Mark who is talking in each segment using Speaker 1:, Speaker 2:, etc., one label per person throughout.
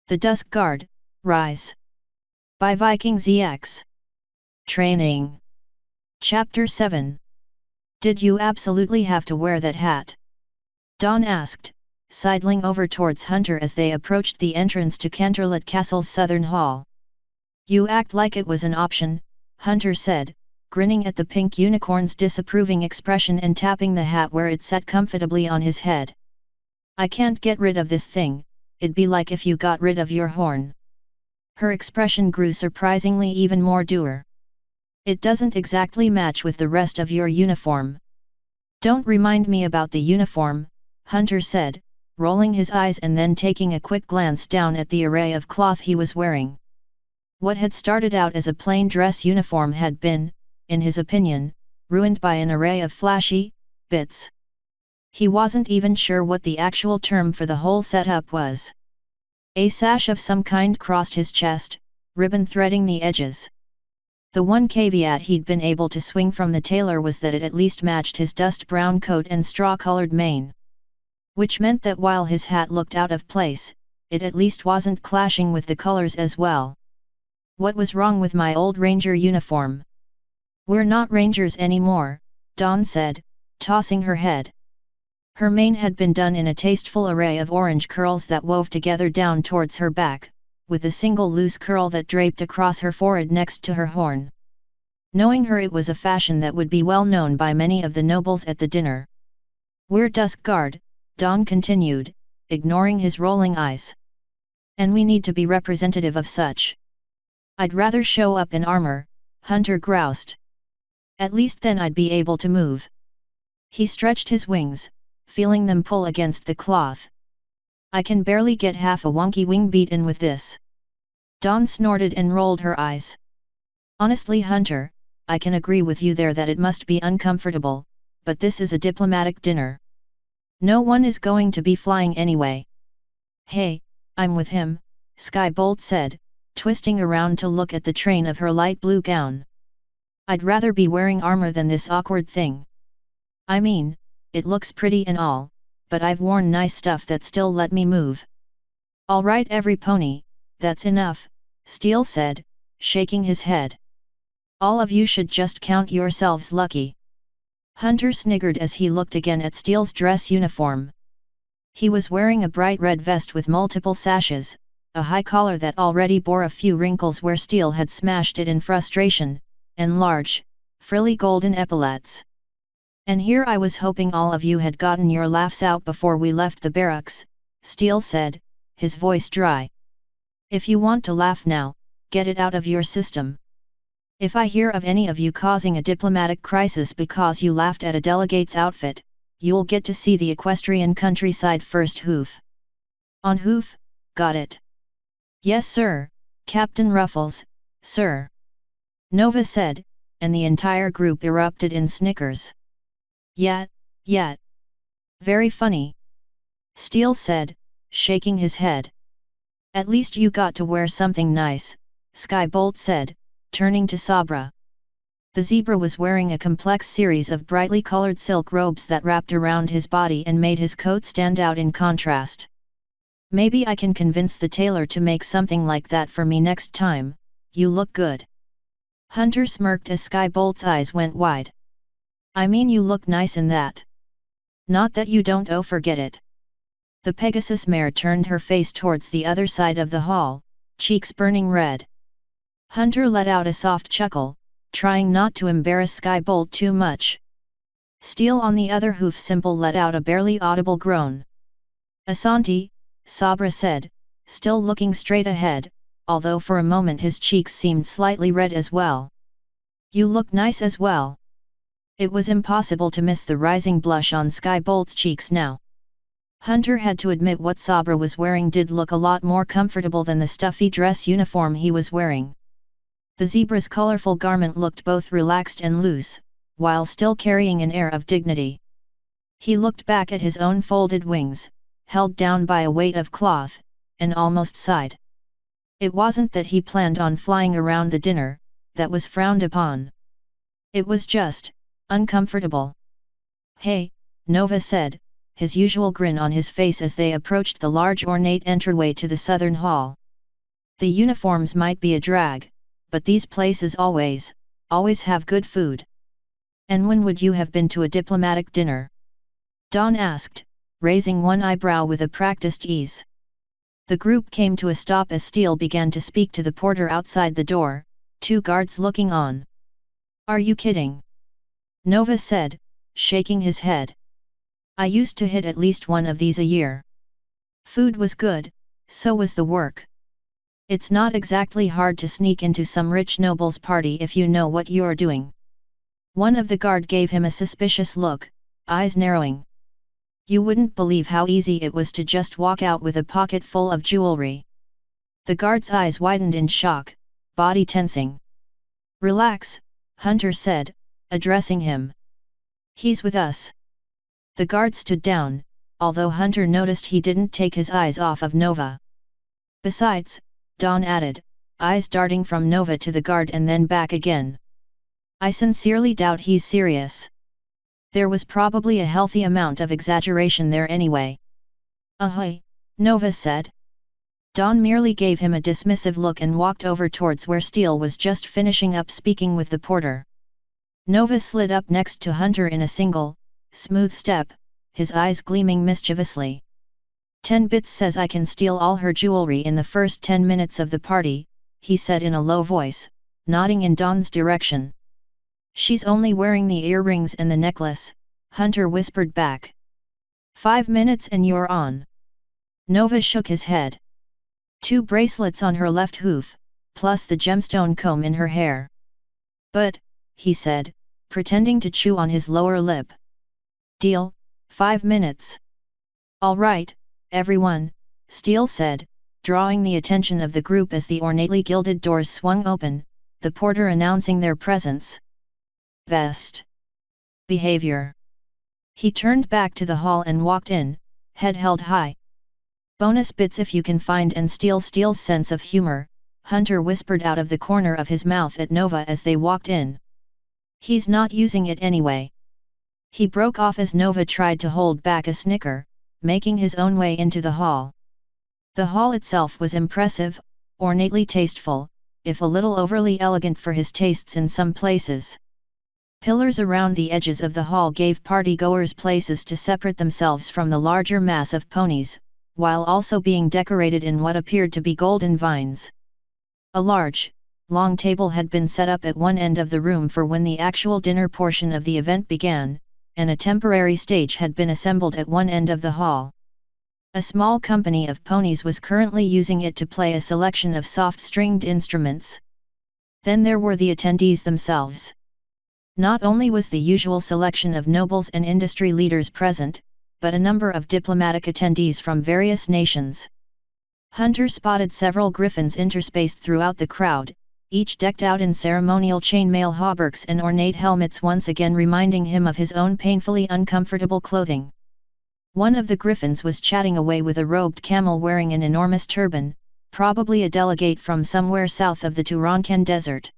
Speaker 1: The Dusk Guard, Rise. By Viking ZX. Training. Chapter 7. Did you absolutely have to wear that hat? Dawn asked, sidling over towards Hunter as they approached the entrance to Canterlot Castle's southern hall. You act like it was an option, Hunter said, grinning at the pink unicorn's disapproving expression and tapping the hat where it sat comfortably on his head. I can't get rid of this thing, it'd be like if you got rid of your horn. Her expression grew surprisingly even more dour. It doesn't exactly match with the rest of your uniform. Don't remind me about the uniform, Hunter said, rolling his eyes and then taking a quick glance down at the array of cloth he was wearing. What had started out as a plain dress uniform had been, in his opinion, ruined by an array of flashy bits. He wasn't even sure what the actual term for the whole setup was. A sash of some kind crossed his chest, ribbon threading the edges. The one caveat he'd been able to swing from the tailor was that it at least matched his dust brown coat and straw-colored mane. Which meant that while his hat looked out of place, it at least wasn't clashing with the colors as well. What was wrong with my old ranger uniform? We're not rangers anymore, Dawn said, tossing her head. Her mane had been done in a tasteful array of orange curls that wove together down towards her back, with a single loose curl that draped across her forehead next to her horn. Knowing her, it was a fashion that would be well known by many of the nobles at the dinner. We're Dusk Guard, Dawn continued, ignoring his rolling eyes. And we need to be representative of such. I'd rather show up in armor, Hunter groused. At least then I'd be able to move. He stretched his wings, feeling them pull against the cloth. I can barely get half a wonky wing beaten with this. Dawn snorted and rolled her eyes. Honestly, Hunter, I can agree with you there that it must be uncomfortable, but this is a diplomatic dinner. No one is going to be flying anyway. Hey, I'm with him, Skybolt said, twisting around to look at the train of her light blue gown. I'd rather be wearing armor than this awkward thing. I mean, it looks pretty and all, but I've worn nice stuff that still let me move. All right, every pony, that's enough, Steel said, shaking his head. All of you should just count yourselves lucky. Hunter sniggered as he looked again at Steel's dress uniform. He was wearing a bright red vest with multiple sashes, a high collar that already bore a few wrinkles where Steel had smashed it in frustration, and large, frilly golden epaulets. And here I was hoping all of you had gotten your laughs out before we left the barracks, Steel said, his voice dry. If you want to laugh now, get it out of your system. If I hear of any of you causing a diplomatic crisis because you laughed at a delegate's outfit, you'll get to see the equestrian countryside first. Hoof. On hoof, got it. Yes sir, Captain Ruffles, sir. Nova said, and the entire group erupted in snickers. Yeah. Very funny. Steel said, shaking his head. At least you got to wear something nice, Skybolt said, turning to Sabra. The zebra was wearing a complex series of brightly colored silk robes that wrapped around his body and made his coat stand out in contrast. Maybe I can convince the tailor to make something like that for me next time. You look good. Hunter smirked as Skybolt's eyes went wide. I mean, you look nice in that. Not that you don't. Oh, forget it. The Pegasus mare turned her face towards the other side of the hall, cheeks burning red. Hunter let out a soft chuckle, trying not to embarrass Skybolt too much. Steel on the other hoof simple let out a barely audible groan. Asante, Sabra said, still looking straight ahead, although for a moment his cheeks seemed slightly red as well. You look nice as well. It was impossible to miss the rising blush on Skybolt's cheeks now. Hunter had to admit what Sabra was wearing did look a lot more comfortable than the stuffy dress uniform he was wearing. The zebra's colorful garment looked both relaxed and loose, while still carrying an air of dignity. He looked back at his own folded wings, held down by a weight of cloth, and almost sighed. It wasn't that he planned on flying around the dinner, that was frowned upon. It was just uncomfortable. Hey, Nova said, his usual grin on his face as they approached the large ornate entryway to the southern hall. The uniforms might be a drag, but these places always have good food. And when would you have been to a diplomatic dinner? Dawn asked, raising one eyebrow with a practiced ease. The group came to a stop as Steele began to speak to the porter outside the door, two guards looking on. Are you kidding? Nova said, shaking his head. I used to hit at least one of these a year. Food was good, so was the work. It's not exactly hard to sneak into some rich noble's party if you know what you're doing. One of the guard gave him a suspicious look, eyes narrowing. You wouldn't believe how easy it was to just walk out with a pocket full of jewelry. The guard's eyes widened in shock, body tensing. Relax, Hunter said, addressing him. He's with us. The guard stood down, although Hunter noticed he didn't take his eyes off of Nova. Besides, Dawn added, eyes darting from Nova to the guard and then back again. I sincerely doubt he's serious. There was probably a healthy amount of exaggeration there anyway. Ahoy, Nova said. Dawn merely gave him a dismissive look and walked over towards where Steele was just finishing up speaking with the porter. Nova slid up next to Hunter in a single, smooth step, his eyes gleaming mischievously. 10 bits says I can steal all her jewelry in the first 10 minutes of the party, he said in a low voice, nodding in Dawn's direction. She's only wearing the earrings and the necklace, Hunter whispered back. 5 minutes and you're on. Nova shook his head. 2 bracelets on her left hoof, plus the gemstone comb in her hair. But, he said, pretending to chew on his lower lip. Deal, 5 minutes. All right, everyone, Steele said, drawing the attention of the group as the ornately gilded doors swung open, the porter announcing their presence. Best behavior. He turned back to the hall and walked in, head held high. Bonus bits if you can find and steal. Steele's sense of humor, Hunter whispered out of the corner of his mouth at Nova as they walked in. He's not using it anyway. He broke off as Nova tried to hold back a snicker, making his own way into the hall. The hall itself was impressive, ornately tasteful, if a little overly elegant for his tastes in some places. Pillars around the edges of the hall gave party-goers places to separate themselves from the larger mass of ponies, while also being decorated in what appeared to be golden vines. A large, long table had been set up at one end of the room for when the actual dinner portion of the event began, and a temporary stage had been assembled at one end of the hall. A small company of ponies was currently using it to play a selection of soft-stringed instruments. Then there were the attendees themselves. Not only was the usual selection of nobles and industry leaders present, but a number of diplomatic attendees from various nations. Hunter spotted several griffins interspaced throughout the crowd, each decked out in ceremonial chainmail hauberks and ornate helmets, once again reminding him of his own painfully uncomfortable clothing. One of the griffins was chatting away with a robed camel wearing an enormous turban, probably a delegate from somewhere south of the Turankan Desert.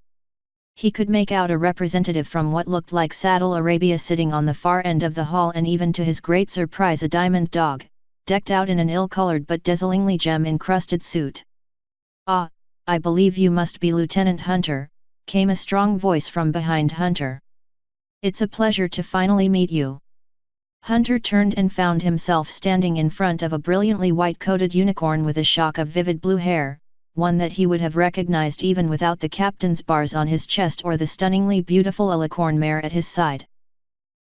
Speaker 1: He could make out a representative from what looked like Saddle Arabia sitting on the far end of the hall, and even to his great surprise a diamond dog, decked out in an ill-colored but dazzlingly gem-encrusted suit. Ah, I believe you must be Lieutenant Hunter, came a strong voice from behind Hunter. It's a pleasure to finally meet you. Hunter turned and found himself standing in front of a brilliantly white-coated unicorn with a shock of vivid blue hair, one that he would have recognized even without the captain's bars on his chest or the stunningly beautiful alicorn mare at his side.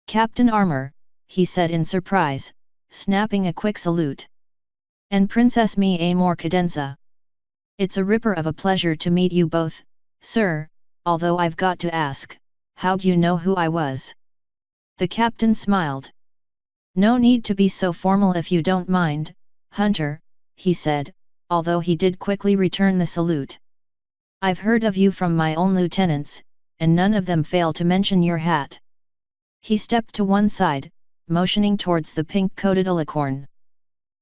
Speaker 1: Captain Armor, he said in surprise, snapping a quick salute. And Princess Mi Amor Cadenza. It's a ripper of a pleasure to meet you both, sir, although I've got to ask, how'd you know who I was? The captain smiled. No need to be so formal if you don't mind, Hunter, he said, although he did quickly return the salute. I've heard of you from my own lieutenants, and none of them fail to mention your hat. He stepped to one side, motioning towards the pink-coated alicorn.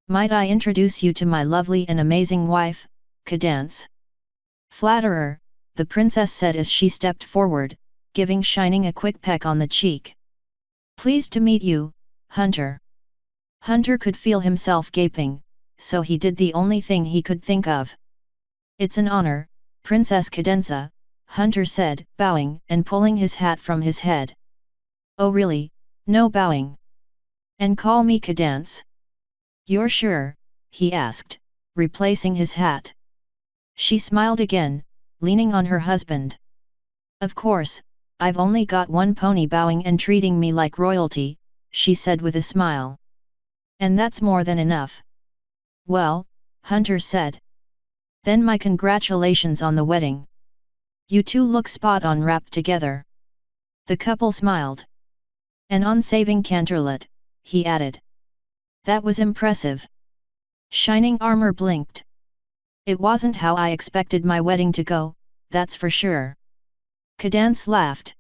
Speaker 1: Might I introduce you to my lovely and amazing wife, Cadance? Flatterer, the princess said as she stepped forward, giving Shining a quick peck on the cheek. Pleased to meet you, Hunter. Hunter could feel himself gaping, so he did the only thing he could think of. It's an honor, Princess Cadenza, Hunter said, bowing and pulling his hat from his head. Oh really, no bowing. And call me Cadance? You're sure? He asked, replacing his hat. She smiled again, leaning on her husband. Of course, I've only got one pony bowing and treating me like royalty, she said with a smile. And that's more than enough. Well, Hunter said. Then my congratulations on the wedding. You two look spot on wrapped together. The couple smiled. And on saving Canterlot, he added. That was impressive. Shining Armor blinked. It wasn't how I expected my wedding to go, that's for sure. Cadance laughed.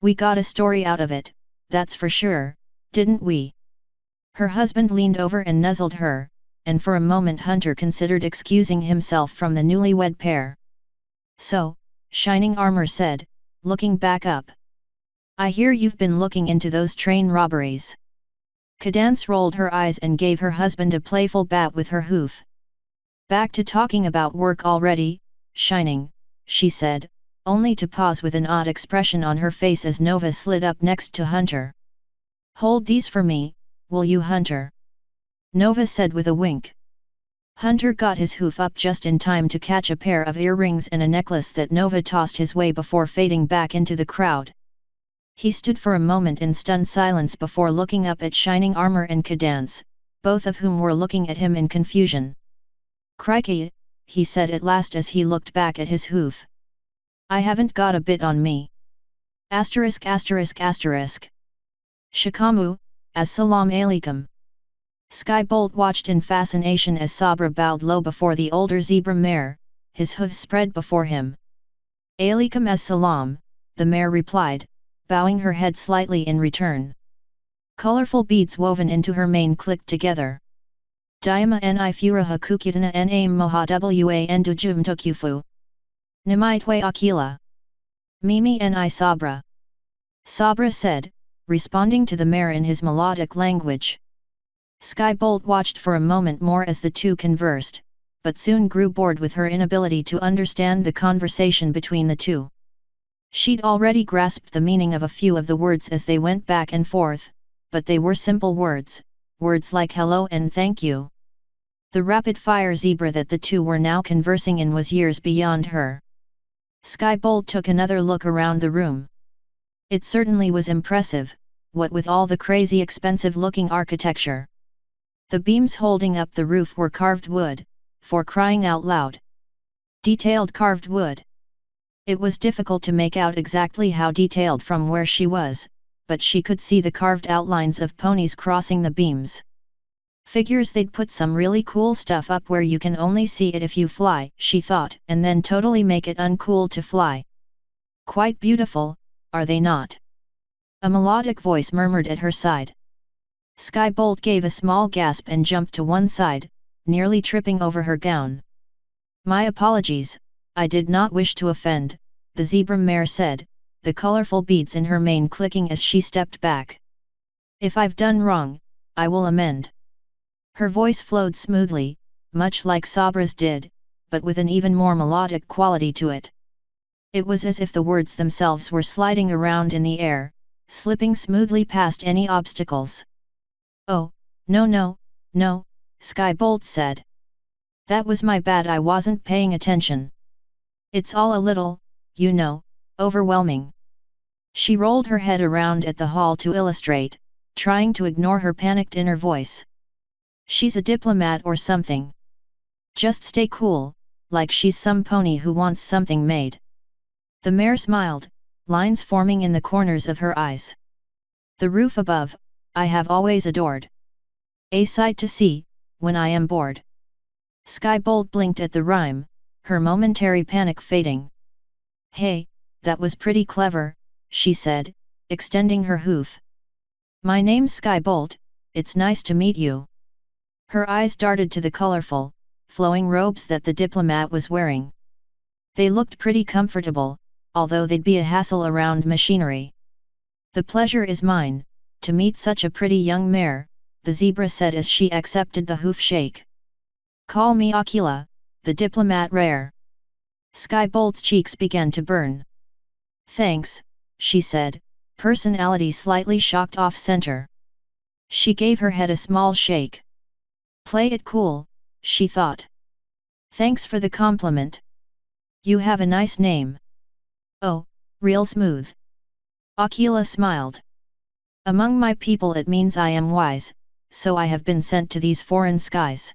Speaker 1: We got a story out of it, that's for sure, didn't we? Her husband leaned over and nuzzled her, and for a moment Hunter considered excusing himself from the newlywed pair. So, Shining Armor said, looking back up. I hear you've been looking into those train robberies. Cadance rolled her eyes and gave her husband a playful bat with her hoof. Back to talking about work already, Shining, she said, only to pause with an odd expression on her face as Nova slid up next to Hunter. Hold these for me, will you, Hunter? Nova said with a wink. Hunter got his hoof up just in time to catch a pair of earrings and a necklace that Nova tossed his way before fading back into the crowd. He stood for a moment in stunned silence before looking up at Shining Armor and Cadance, both of whom were looking at him in confusion. Crikey, he said at last as he looked back at his hoof. I haven't got a bit on me. Asterisk asterisk asterisk. Shikamu, as-salam alaikum. Skybolt watched in fascination as Sabra bowed low before the older zebra mare, his hooves spread before him. Alaikum as-salam, the mare replied, bowing her head slightly in return. Colorful beads woven into her mane clicked together. Diama ni furaha kukutana na moha wa n dujum tukufu. Nimitwe akila. Mimi ni Sabra. Sabra said, responding to the mare in his melodic language. Skybolt watched for a moment more as the two conversed, but soon grew bored with her inability to understand the conversation between the two. She'd already grasped the meaning of a few of the words as they went back and forth, but they were simple words, words like hello and thank you. The rapid-fire zebra that the two were now conversing in was years beyond her. Skybolt took another look around the room. It certainly was impressive, what with all the crazy expensive-looking architecture. The beams holding up the roof were carved wood, for crying out loud. Detailed carved wood. It was difficult to make out exactly how detailed from where she was, but she could see the carved outlines of ponies crossing the beams. Figures they'd put some really cool stuff up where you can only see it if you fly, she thought, and then totally make it uncool to fly. Quite beautiful, are they not? A melodic voice murmured at her side. Skybolt gave a small gasp and jumped to one side, nearly tripping over her gown. My apologies, I did not wish to offend, the zebra mare said, the colorful beads in her mane clicking as she stepped back. If I've done wrong, I will amend. Her voice flowed smoothly, much like Sabra's did, but with an even more melodic quality to it. It was as if the words themselves were sliding around in the air, slipping smoothly past any obstacles. Oh, no, Skybolt said. That was my bad, I wasn't paying attention. It's all a little, overwhelming. She rolled her head around at the hall to illustrate, trying to ignore her panicked inner voice. She's a diplomat or something. Just stay cool, like she's some pony who wants something made. The mare smiled, lines forming in the corners of her eyes. The roof above, I have always adored. A sight to see, when I am bored. Skybolt blinked at the rhyme, her momentary panic fading. Hey, that was pretty clever, she said, extending her hoof. My name's Skybolt, it's nice to meet you. Her eyes darted to the colorful, flowing robes that the diplomat was wearing. They looked pretty comfortable, although they'd be a hassle around machinery. The pleasure is mine, to meet such a pretty young mare, the zebra said as she accepted the hoof shake. Call me Aquila, the diplomat rare. Skybolt's cheeks began to burn. Thanks, she said, personality slightly shocked off-center. She gave her head a small shake. Play it cool, she thought. Thanks for the compliment. You have a nice name. Oh, real smooth. Aquila smiled. Among my people it means I am wise, so I have been sent to these foreign skies.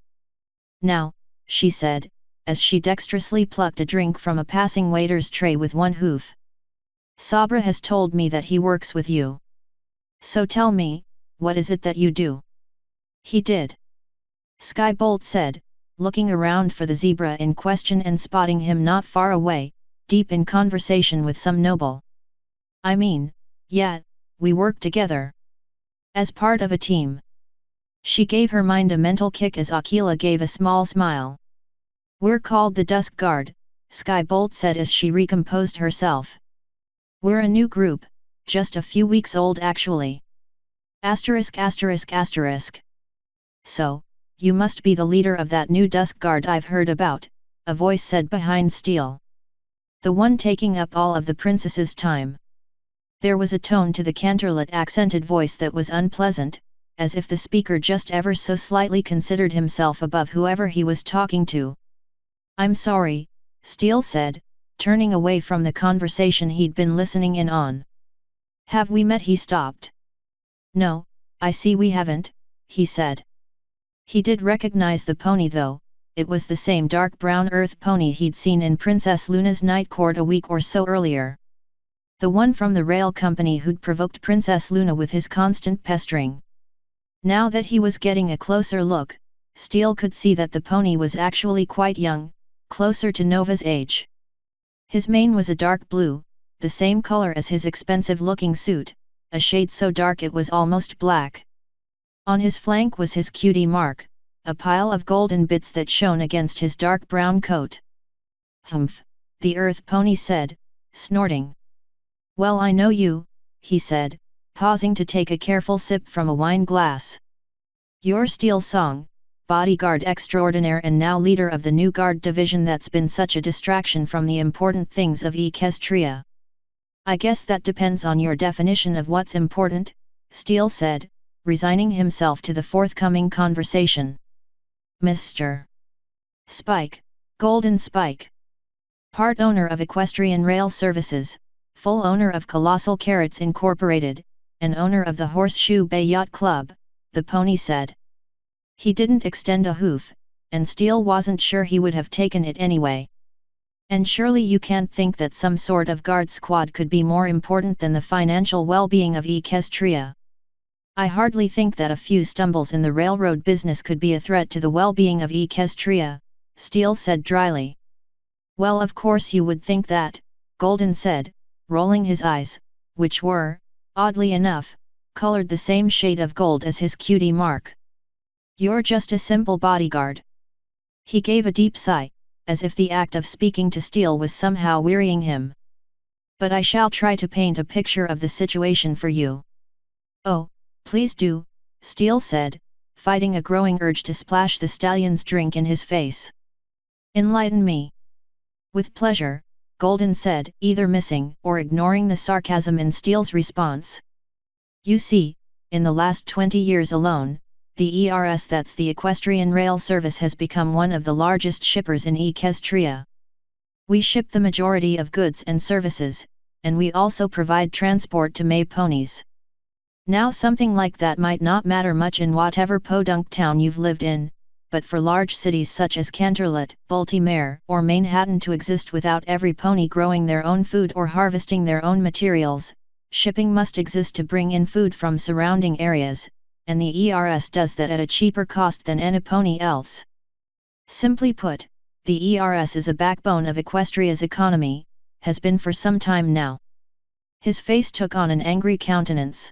Speaker 1: Now, she said, as she dexterously plucked a drink from a passing waiter's tray with one hoof. Sabra has told me that he works with you. So tell me, what is it that you do? He did. Skybolt said, looking around for the zebra in question and spotting him not far away, deep in conversation with some noble. I mean, yeah, we work together. As part of a team. She gave her mind a mental kick as Aquila gave a small smile. We're called the Dusk Guard, Skybolt said as she recomposed herself. We're a new group, just a few weeks old actually. Asterisk asterisk asterisk. So, you must be the leader of that new Dusk Guard I've heard about, a voice said behind steel. The one taking up all of the princess's time. There was a tone to the Canterlet accented voice that was unpleasant, as if the speaker just ever so slightly considered himself above whoever he was talking to. I'm sorry, Steele said, turning away from the conversation he'd been listening in on. Have we met? He stopped. No, I see we haven't, he said. He did recognize the pony though, it was the same dark brown earth pony he'd seen in Princess Luna's night court a week or so earlier. The one from the rail company who'd provoked Princess Luna with his constant pestering. Now that he was getting a closer look, Steele could see that the pony was actually quite young, closer to Nova's age. His mane was a dark blue, the same color as his expensive-looking suit, a shade so dark it was almost black. On his flank was his cutie mark, a pile of golden bits that shone against his dark brown coat. Humph, the earth pony said, snorting. Well, I know you, he said, pausing to take a careful sip from a wine glass. You're Steel Song, bodyguard extraordinaire and now leader of the new guard division that's been such a distraction from the important things of Equestria. I guess that depends on your definition of what's important, Steele said, resigning himself to the forthcoming conversation. Mr. Spike, Golden Spike. Part owner of Equestrian Rail Services, full owner of Colossal Carrots Incorporated, and owner of the Horseshoe Bay Yacht Club, the pony said. He didn't extend a hoof, and Steele wasn't sure he would have taken it anyway. And surely you can't think that some sort of guard squad could be more important than the financial well-being of Equestria. I hardly think that a few stumbles in the railroad business could be a threat to the well-being of Equestria, Steele said dryly. Well, of course you would think that, Golden said, rolling his eyes, which were, oddly enough, colored the same shade of gold as his cutie mark. You're just a simple bodyguard. He gave a deep sigh, as if the act of speaking to Steele was somehow wearying him. But I shall try to paint a picture of the situation for you. Oh, please do, Steele said, fighting a growing urge to splash the stallion's drink in his face. Enlighten me. With pleasure, Golden said, either missing or ignoring the sarcasm in Steele's response. You see, in the last 20 years alone, the ERS, that's the Equestrian Rail Service, has become one of the largest shippers in Equestria. We ship the majority of goods and services, and we also provide transport to May ponies. Now something like that might not matter much in whatever podunk town you've lived in, but for large cities such as Canterlet, Baltimore, or Manhattan to exist without every pony growing their own food or harvesting their own materials, shipping must exist to bring in food from surrounding areas, and the ERS does that at a cheaper cost than any pony else. Simply put, the ERS is a backbone of Equestria's economy, has been for some time now. His face took on an angry countenance.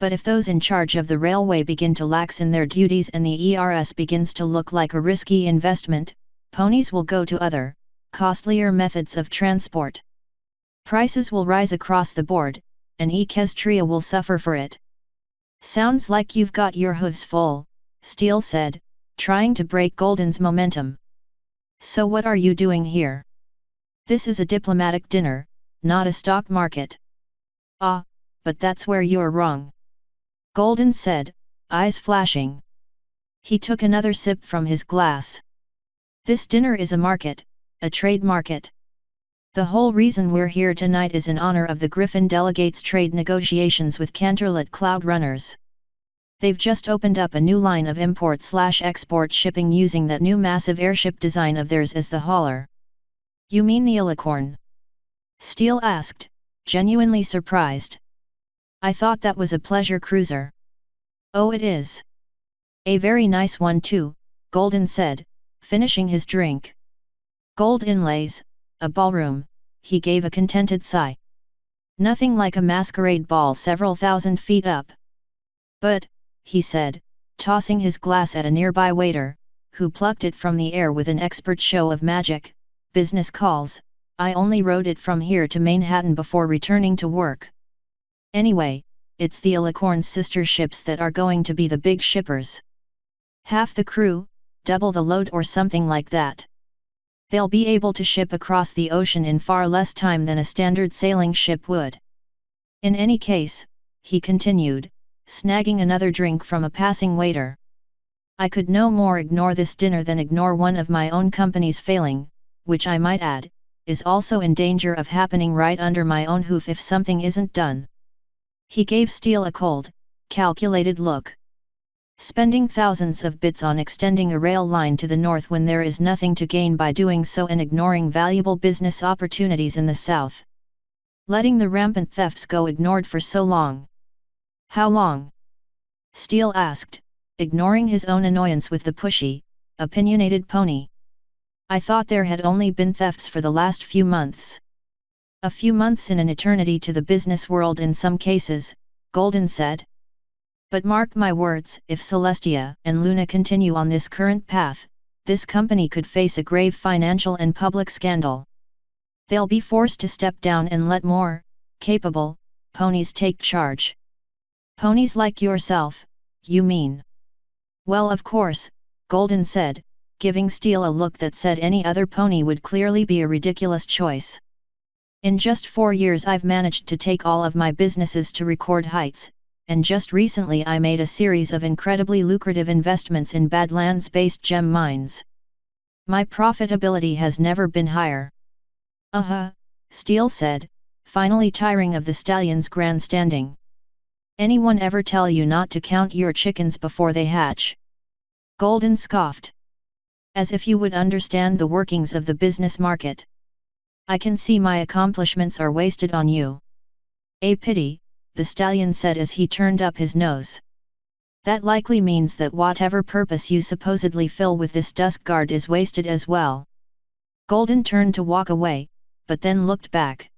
Speaker 1: But if those in charge of the railway begin to lax in their duties and the ERS begins to look like a risky investment, ponies will go to other, costlier methods of transport. Prices will rise across the board, and Equestria will suffer for it. Sounds like you've got your hooves full, Steele said, trying to break Golden's momentum. So what are you doing here? This is a diplomatic dinner, not a stock market. Ah, but that's where you're wrong. Golden said, eyes flashing. He took another sip from his glass. This dinner is a market, a trade market. The whole reason we're here tonight is in honor of the Griffin delegates' trade negotiations with Canterlet Cloud Runners. They've just opened up a new line of import/export shipping using that new massive airship design of theirs as the hauler. You mean the Alicorn? Steele asked, genuinely surprised. I thought that was a pleasure cruiser. Oh, it is. A very nice one too, Golden said, finishing his drink. Gold inlays, a ballroom, he gave a contented sigh. Nothing like a masquerade ball several thousand feet up. But, he said, tossing his glass at a nearby waiter, who plucked it from the air with an expert show of magic, business calls, I only rode it from here to Manhattan before returning to work. Anyway, it's the Alicorn's sister ships that are going to be the big shippers. Half the crew, double the load or something like that. They'll be able to ship across the ocean in far less time than a standard sailing ship would. In any case, he continued, snagging another drink from a passing waiter. I could no more ignore this dinner than ignore one of my own company's failing, which I might add, is also in danger of happening right under my own hoof if something isn't done. He gave Steele a cold, calculated look. Spending thousands of bits on extending a rail line to the north when there is nothing to gain by doing so and ignoring valuable business opportunities in the south. Letting the rampant thefts go ignored for so long. How long? Steele asked, ignoring his own annoyance with the pushy, opinionated pony. I thought there had only been thefts for the last few months. A few months in an eternity to the business world in some cases, Golden said. But mark my words, if Celestia and Luna continue on this current path, this company could face a grave financial and public scandal. They'll be forced to step down and let more, capable, ponies take charge. Ponies like yourself, you mean? Well, of course, Golden said, giving Steele a look that said any other pony would clearly be a ridiculous choice. In just 4 years I've managed to take all of my businesses to record heights, and just recently I made a series of incredibly lucrative investments in Badlands-based gem mines. My profitability has never been higher. Steele said, finally tiring of the stallion's grandstanding. Anyone ever tell you not to count your chickens before they hatch? Golden scoffed. As if you would understand the workings of the business market. I can see my accomplishments are wasted on you. A pity, the stallion said as he turned up his nose. That likely means that whatever purpose you supposedly fill with this Dusk guard is wasted as well. Golden turned to walk away, but then looked back.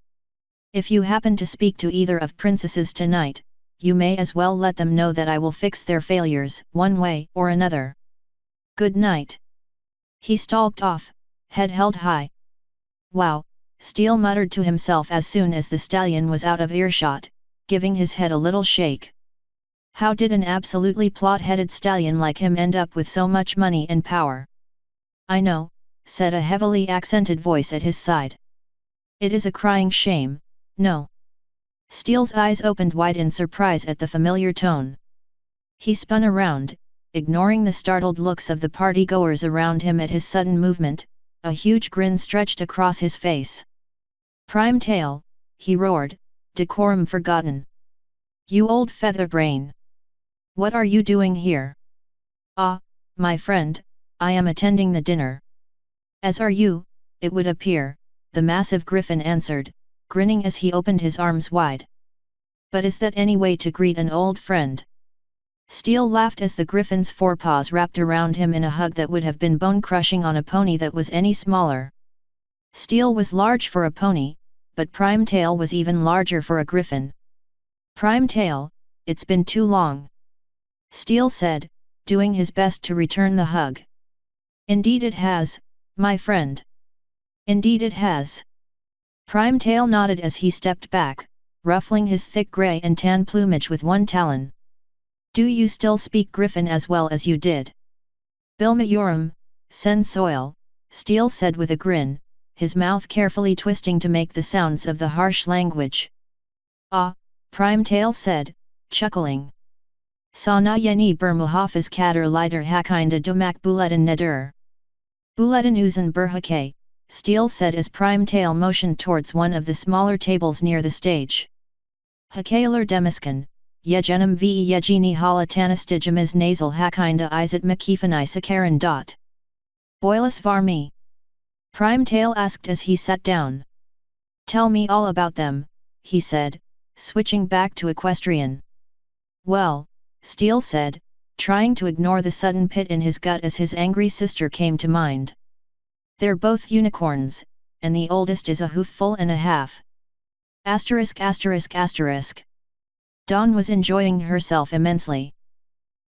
Speaker 1: If you happen to speak to either of princesses tonight, you may as well let them know that I will fix their failures, one way or another. Good night. He stalked off, head held high. Wow, Steele muttered to himself as soon as the stallion was out of earshot, giving his head a little shake. How did an absolutely plot-headed stallion like him end up with so much money and power? I know, said a heavily accented voice at his side. It is a crying shame, no. Steele's eyes opened wide in surprise at the familiar tone. He spun around, ignoring the startled looks of the party-goers around him at his sudden movement, a huge grin stretched across his face. Prime tail, he roared, decorum forgotten. You old featherbrain! What are you doing here? Ah, my friend, I am attending the dinner. As are you, it would appear, the massive griffin answered, grinning as he opened his arms wide. But is that any way to greet an old friend? Steele laughed as the griffin's forepaws wrapped around him in a hug that would have been bone-crushing on a pony that was any smaller. Steele was large for a pony, but Prime Tail was even larger for a griffin. Prime Tail, it's been too long. Steele said, doing his best to return the hug. Indeed it has, my friend. Indeed it has. Prime Tail nodded as he stepped back, ruffling his thick grey and tan plumage with one talon. Do you still speak Griffin as well as you did? Bilmayorum, Sen Soil, Steele said with a grin, his mouth carefully twisting to make the sounds of the harsh language. Ah, Primetail said, chuckling. Sana yeni bermuhafız kader lider hakinda dumak buletin nedir. Buletin uzun berhake, Steele said as Primetail motioned towards one of the smaller tables near the stage. Hakalar demiskan, yegenim ve yegini hala tanistijamiz nasal hakinda izat makifani sakaran dot. Boilis var me? Primetail asked as he sat down. Tell me all about them, he said, switching back to equestrian. Well, Steele said, trying to ignore the sudden pit in his gut as his angry sister came to mind. They're both unicorns, and the oldest is a hoofful and a half. Asterisk asterisk asterisk. Dawn was enjoying herself immensely.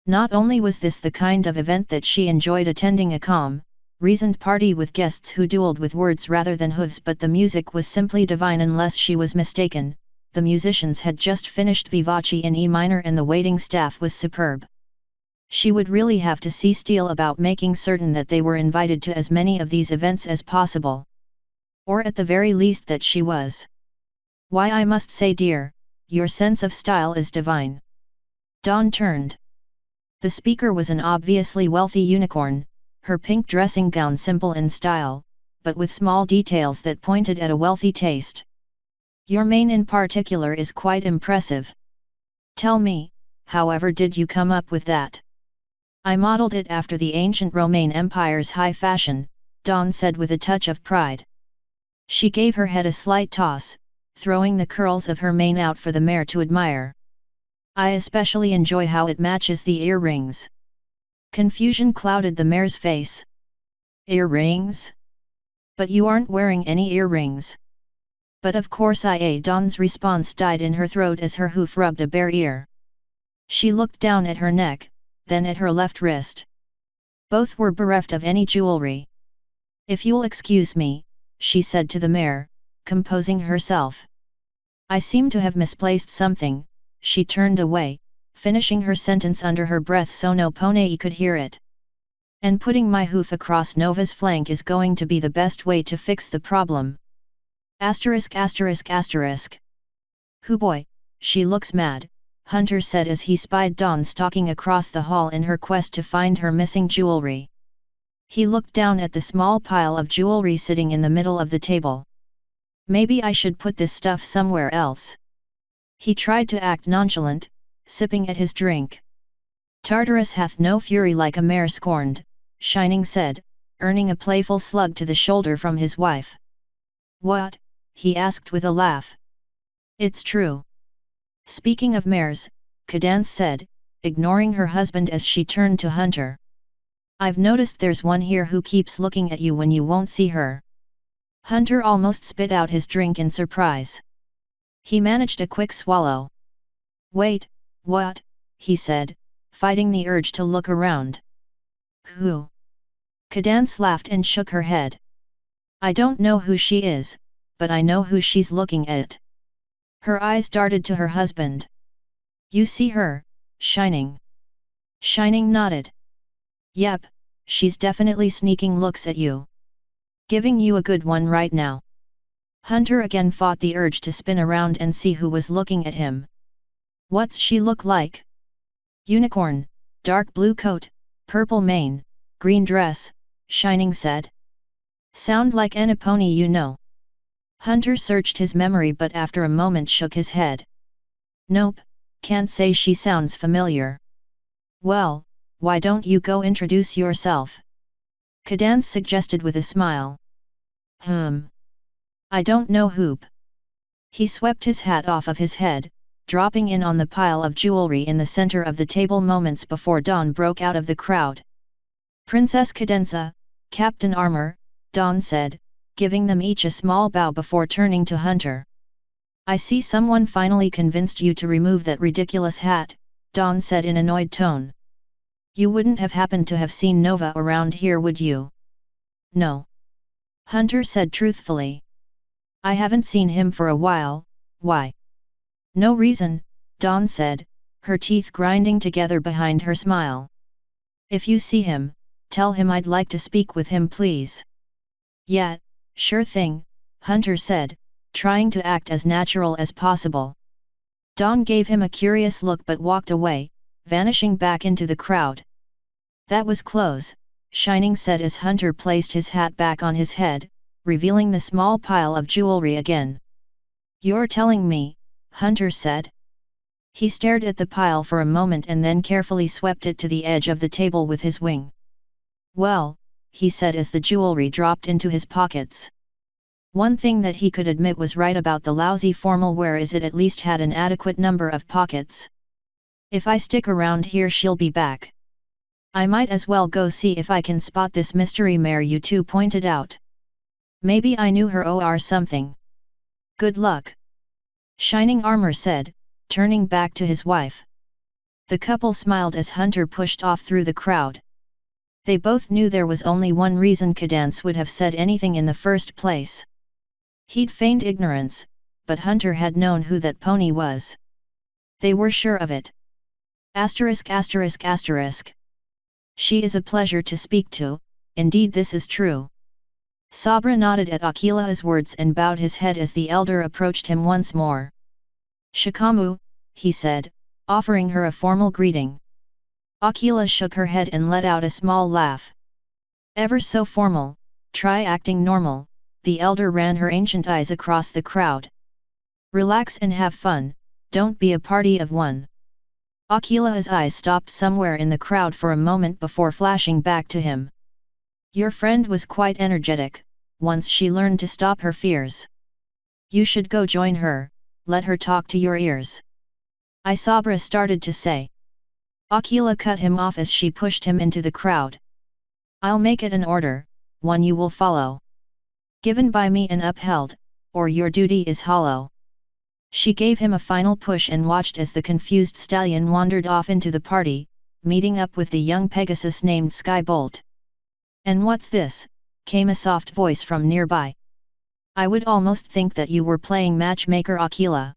Speaker 1: Not only was this the kind of event that she enjoyed attending, a calm, reasoned party with guests who duelled with words rather than hooves, but the music was simply divine unless she was mistaken. The musicians had just finished Vivace in E minor and the waiting staff was superb. She would really have to see Steele about making certain that they were invited to as many of these events as possible. Or at the very least that she was. Why, I must say, dear, your sense of style is divine. Dawn turned. The speaker was an obviously wealthy unicorn, her pink dressing gown simple in style, but with small details that pointed at a wealthy taste. Your mane in particular is quite impressive. Tell me, however did you come up with that? I modeled it after the ancient Roman Empire's high fashion, Dawn said with a touch of pride. She gave her head a slight toss, throwing the curls of her mane out for the mare to admire. I especially enjoy how it matches the earrings. Confusion clouded the mare's face. Earrings? But you aren't wearing any earrings. But of course Dawn's response died in her throat as her hoof rubbed a bare ear. She looked down at her neck, then at her left wrist. Both were bereft of any jewelry. If you'll excuse me, she said to the mare, composing herself. I seem to have misplaced something. She turned away, finishing her sentence under her breath so no pony could hear it. And putting my hoof across Nova's flank is going to be the best way to fix the problem. Asterisk asterisk asterisk. Hoo boy, she looks mad, Hunter said as he spied Dawn stalking across the hall in her quest to find her missing jewelry. He looked down at the small pile of jewelry sitting in the middle of the table. Maybe I should put this stuff somewhere else. He tried to act nonchalant, sipping at his drink. Tartarus hath no fury like a mare scorned, Shining said, earning a playful slug to the shoulder from his wife. What? He asked with a laugh. It's true. Speaking of mares, Cadance said, ignoring her husband as she turned to Hunter. I've noticed there's one here who keeps looking at you when you won't see her. Hunter almost spit out his drink in surprise. He managed a quick swallow. Wait, what? He said, fighting the urge to look around. Who? Cadance laughed and shook her head. I don't know who she is, but I know who she's looking at. Her eyes darted to her husband. You see her, Shining? Shining nodded. Yep, she's definitely sneaking looks at you. Giving you a good one right now. Hunter again fought the urge to spin around and see who was looking at him. What's she look like? Unicorn, dark blue coat, purple mane, green dress, Shining said. Sound like any pony you know. Hunter searched his memory but after a moment shook his head. Nope, can't say she sounds familiar. Well, why don't you go introduce yourself? Cadance suggested with a smile. I don't know Hoop. He swept his hat off of his head, dropping in on the pile of jewelry in the center of the table moments before Dawn broke out of the crowd. Princess Cadenza, Captain Armor, Dawn said, giving them each a small bow before turning to Hunter. I see someone finally convinced you to remove that ridiculous hat, Dawn said in annoyed tone. You wouldn't have happened to have seen Nova around here, would you? No. Hunter said truthfully. I haven't seen him for a while. Why? No reason, Dawn said, her teeth grinding together behind her smile. If you see him, tell him I'd like to speak with him, please. Yeah, sure thing, Hunter said, trying to act as natural as possible. Dawn gave him a curious look but walked away, vanishing back into the crowd. That was close, Shining said as Hunter placed his hat back on his head, revealing the small pile of jewelry again. You're telling me, Hunter said. He stared at the pile for a moment and then carefully swept it to the edge of the table with his wing. Well, he said as the jewelry dropped into his pockets. One thing that he could admit was right about the lousy formal wear is it at least had an adequate number of pockets. If I stick around here she'll be back. I might as well go see if I can spot this mystery mare you two pointed out. Maybe I knew her or something. Good luck. Shining Armor said, turning back to his wife. The couple smiled as Hunter pushed off through the crowd. They both knew there was only one reason Cadance would have said anything in the first place. He'd feigned ignorance, but Hunter had known who that pony was. They were sure of it. Asterisk asterisk asterisk. She is a pleasure to speak to, indeed this is true. Sabra nodded at Aquila's words and bowed his head as the elder approached him once more. Shikamu, he said, offering her a formal greeting. Aquila shook her head and let out a small laugh. Ever so formal, try acting normal, the elder ran her ancient eyes across the crowd. Relax and have fun, don't be a party of one. Aquila's eyes stopped somewhere in the crowd for a moment before flashing back to him. Your friend was quite energetic, once she learned to stop her fears. You should go join her, let her talk to your ears. Sabra started to say. Aquila cut him off as she pushed him into the crowd. I'll make it an order, one you will follow. Given by me and upheld, or your duty is hollow. She gave him a final push and watched as the confused stallion wandered off into the party, meeting up with the young Pegasus named Skybolt. And what's this? Came a soft voice from nearby. I would almost think that you were playing matchmaker Aquila.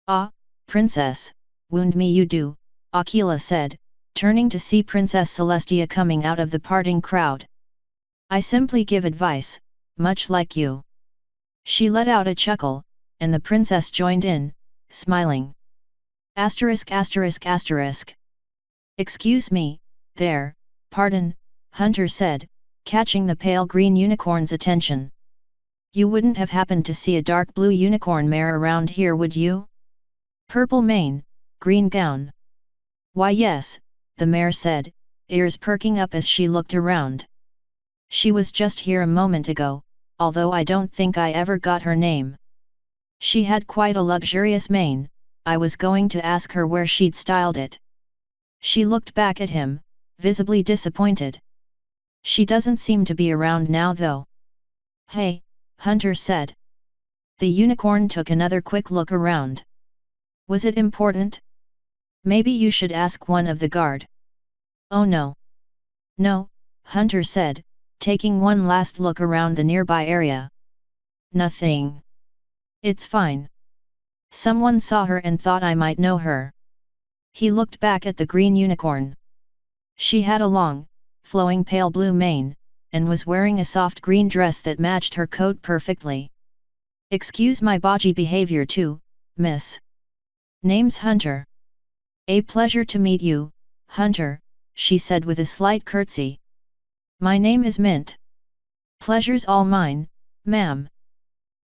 Speaker 1: Ah, princess, wound me you do, Aquila said, turning to see Princess Celestia coming out of the parting crowd. I simply give advice, much like you. She let out a chuckle, and the princess joined in, smiling. Asterisk asterisk asterisk. Excuse me, there, pardon, Hunter said, catching the pale green unicorn's attention. You wouldn't have happened to see a dark blue unicorn mare around here, would you? Purple mane, green gown. Why yes, the mare said, ears perking up as she looked around. She was just here a moment ago, although I don't think I ever got her name. She had quite a luxurious mane, I was going to ask her where she'd styled it. She looked back at him, visibly disappointed. She doesn't seem to be around now though. Hey, Hunter said. The unicorn took another quick look around. Was it important? Maybe you should ask one of the guard. Oh no. No, Hunter said, taking one last look around the nearby area. Nothing. It's fine. Someone saw her and thought I might know her. He looked back at the green unicorn. She had a long, flowing pale blue mane, and was wearing a soft green dress that matched her coat perfectly. Excuse my bawdy behavior too, miss. Name's Hunter. A pleasure to meet you, Hunter, she said with a slight curtsy. My name is Mint. Pleasure's all mine, ma'am.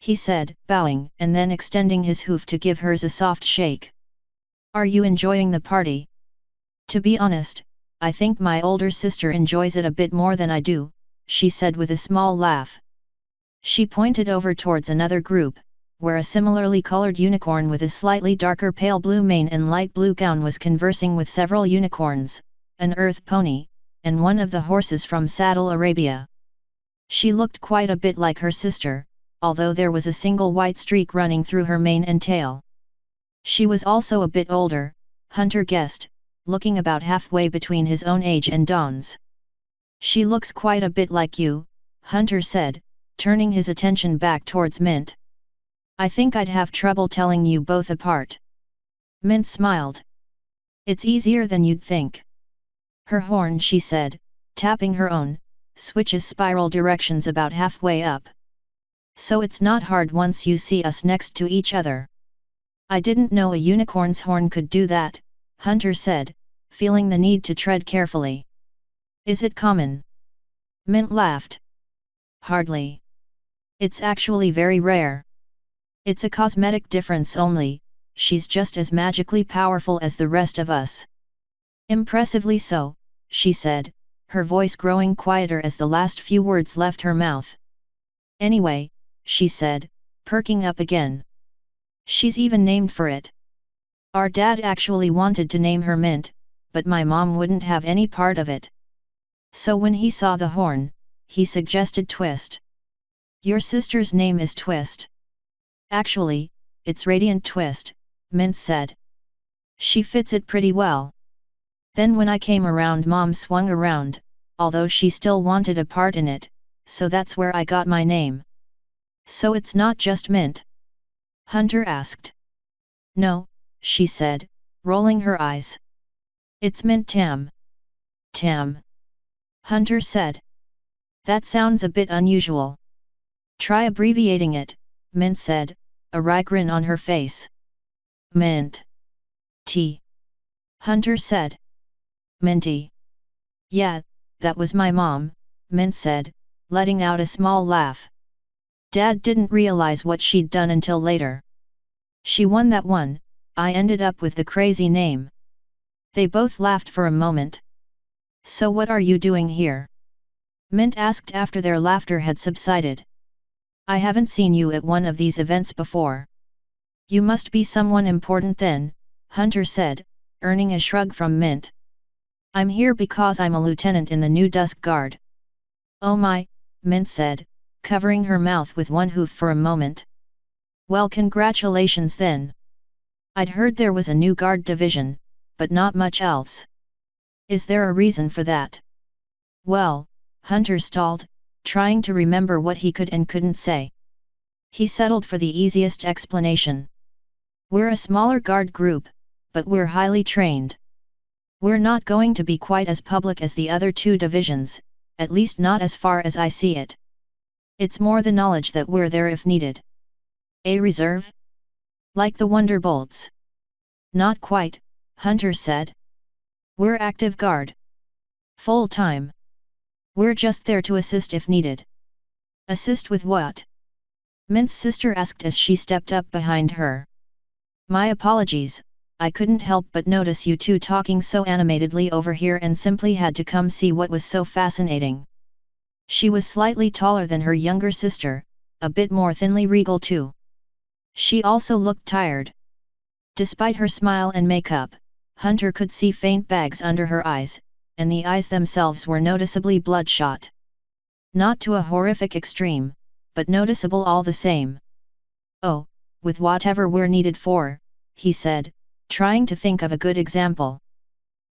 Speaker 1: He said, bowing and then extending his hoof to give hers a soft shake. Are you enjoying the party? To be honest, I think my older sister enjoys it a bit more than I do, she said with a small laugh. She pointed over towards another group, where a similarly colored unicorn with a slightly darker pale blue mane and light blue gown was conversing with several unicorns, an earth pony, and one of the horses from Saddle Arabia. She looked quite a bit like her sister, although there was a single white streak running through her mane and tail. She was also a bit older, Hunter guessed, looking about halfway between his own age and Dawn's. She looks quite a bit like you, Hunter said, turning his attention back towards Mint. I think I'd have trouble telling you both apart. Mint smiled. It's easier than you'd think. Her horn, she said, tapping her own, switches spiral directions about halfway up. So it's not hard once you see us next to each other. I didn't know a unicorn's horn could do that, Hunter said, feeling the need to tread carefully. Is it common? Mint laughed. Hardly. It's actually very rare. It's a cosmetic difference only, she's just as magically powerful as the rest of us. Impressively so, she said, her voice growing quieter as the last few words left her mouth. Anyway, she said, perking up again. She's even named for it. Our dad actually wanted to name her Mint, but my mom wouldn't have any part of it. So when he saw the horn, he suggested Twist. Your sister's name is Twist. Actually, it's Radiant Twist, Mint said. She fits it pretty well. Then when I came around, Mom swung around, although she still wanted a part in it, so that's where I got my name. So it's not just Mint? Hunter asked. No, she said, rolling her eyes. It's Mint Tam. Tam. Hunter said. That sounds a bit unusual. Try abbreviating it, Mint said, a wry grin on her face. Mint. T. Hunter said. Minty. Yeah, that was my mom, Mint said, letting out a small laugh. Dad didn't realize what she'd done until later. She won that one, I ended up with the crazy name. They both laughed for a moment. So what are you doing here? Mint asked after their laughter had subsided. I haven't seen you at one of these events before. You must be someone important then, Hunter said, earning a shrug from Mint. I'm here because I'm a lieutenant in the new Dusk Guard. Oh my, Mint said, covering her mouth with one hoof for a moment. Well, congratulations then. I'd heard there was a new guard division, but not much else. Is there a reason for that? Well, Hunter stalled, trying to remember what he could and couldn't say. He settled for the easiest explanation. We're a smaller guard group, but we're highly trained. We're not going to be quite as public as the other two divisions, at least not as far as I see it. It's more the knowledge that we're there if needed. A reserve? Like the Wonderbolts? Not quite, Hunter said. We're active guard. Full time. We're just there to assist if needed. Assist with what? Mint's sister asked as she stepped up behind her. My apologies, I couldn't help but notice you two talking so animatedly over here and simply had to come see what was so fascinating. She was slightly taller than her younger sister, a bit more thinly regal too. She also looked tired. Despite her smile and makeup, Hunter could see faint bags under her eyes, and the eyes themselves were noticeably bloodshot. Not to a horrific extreme, but noticeable all the same. Oh, with whatever we're needed for, he said, trying to think of a good example.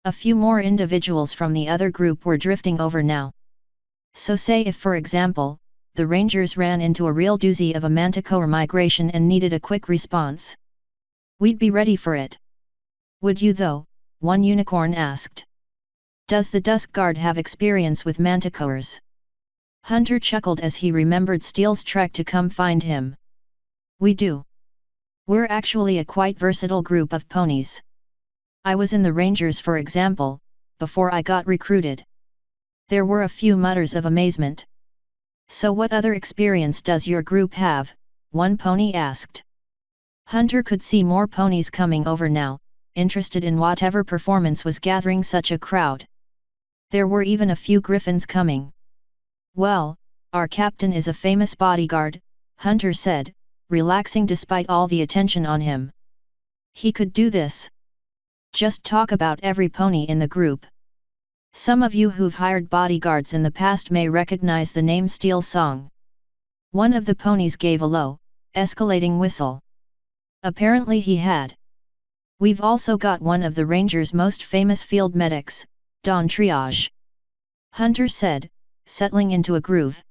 Speaker 1: A few more individuals from the other group were drifting over now. So say if for example, the Rangers ran into a real doozy of a manticore migration and needed a quick response. We'd be ready for it. Would you though? One unicorn asked. Does the Dusk Guard have experience with manticores? Hunter chuckled as he remembered Steele's trek to come find him. We do. We're actually a quite versatile group of ponies. I was in the Rangers for example, before I got recruited. There were a few mutters of amazement. So what other experience does your group have? One pony asked. Hunter could see more ponies coming over now, interested in whatever performance was gathering such a crowd. There were even a few griffins coming. Well, our captain is a famous bodyguard, Hunter said, relaxing despite all the attention on him. He could do this. Just talk about every pony in the group. Some of you who've hired bodyguards in the past may recognize the name Steel Song. One of the ponies gave a low, escalating whistle. Apparently he had. We've also got one of the Rangers' most famous field medics, Don Triage. Hunter said, settling into a groove.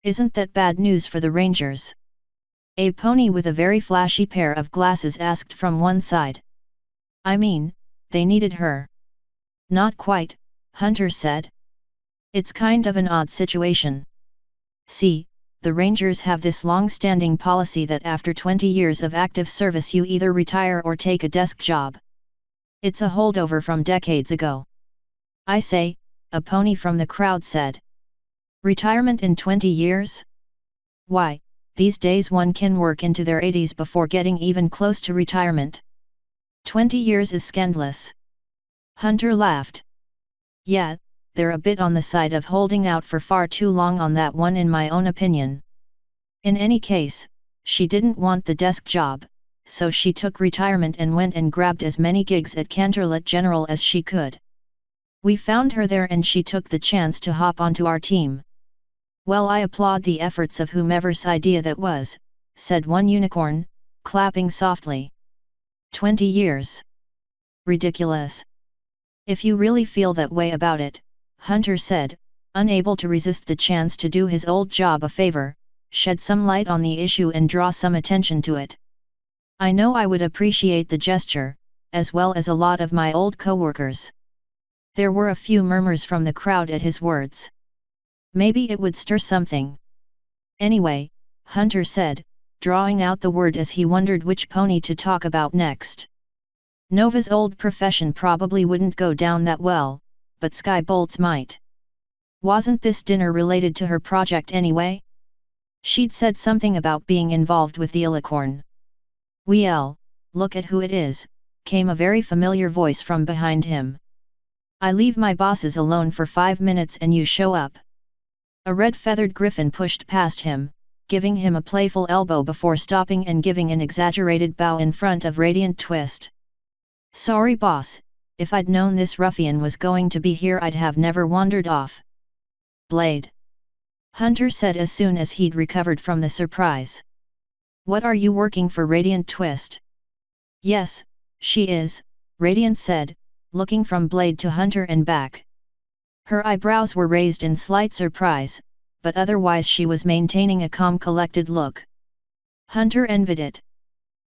Speaker 1: Isn't that bad news for the Rangers? A pony with a very flashy pair of glasses asked from one side. I mean, they needed her. Not quite, Hunter said. It's kind of an odd situation. See, the Rangers have this long-standing policy that after 20 years of active service you either retire or take a desk job. It's a holdover from decades ago. I say, a pony from the crowd said. Retirement in 20 years? Why, these days one can work into their 80s before getting even close to retirement. 20 years is scandalous. Hunter laughed. Yeah, they're a bit on the side of holding out for far too long on that one in my own opinion. In any case, she didn't want the desk job, so she took retirement and went and grabbed as many gigs at Canterlot General as she could. We found her there and she took the chance to hop onto our team. Well, I applaud the efforts of whomever's idea that was, said one unicorn, clapping softly. 20 years. Ridiculous. If you really feel that way about it, Hunter said, unable to resist the chance to do his old job a favor, shed some light on the issue and draw some attention to it. I know I would appreciate the gesture, as well as a lot of my old co-workers. There were a few murmurs from the crowd at his words. Maybe it would stir something. Anyway, Hunter said, drawing out the word as he wondered which pony to talk about next. Nova's old profession probably wouldn't go down that well, but Skybolt's might. Wasn't this dinner related to her project anyway? She'd said something about being involved with the Ilicorn. Well, look at who it is, came a very familiar voice from behind him. I leave my bosses alone for 5 minutes and you show up. A red-feathered griffin pushed past him, giving him a playful elbow before stopping and giving an exaggerated bow in front of Radiant Twist. Sorry boss, if I'd known this ruffian was going to be here I'd have never wandered off. Blade. Hunter said as soon as he'd recovered from the surprise. What are you working for Radiant Twist? Yes, she is, Radiant said, looking from Blade to Hunter and back. Her eyebrows were raised in slight surprise, but otherwise she was maintaining a calm collected look. Hunter envied it.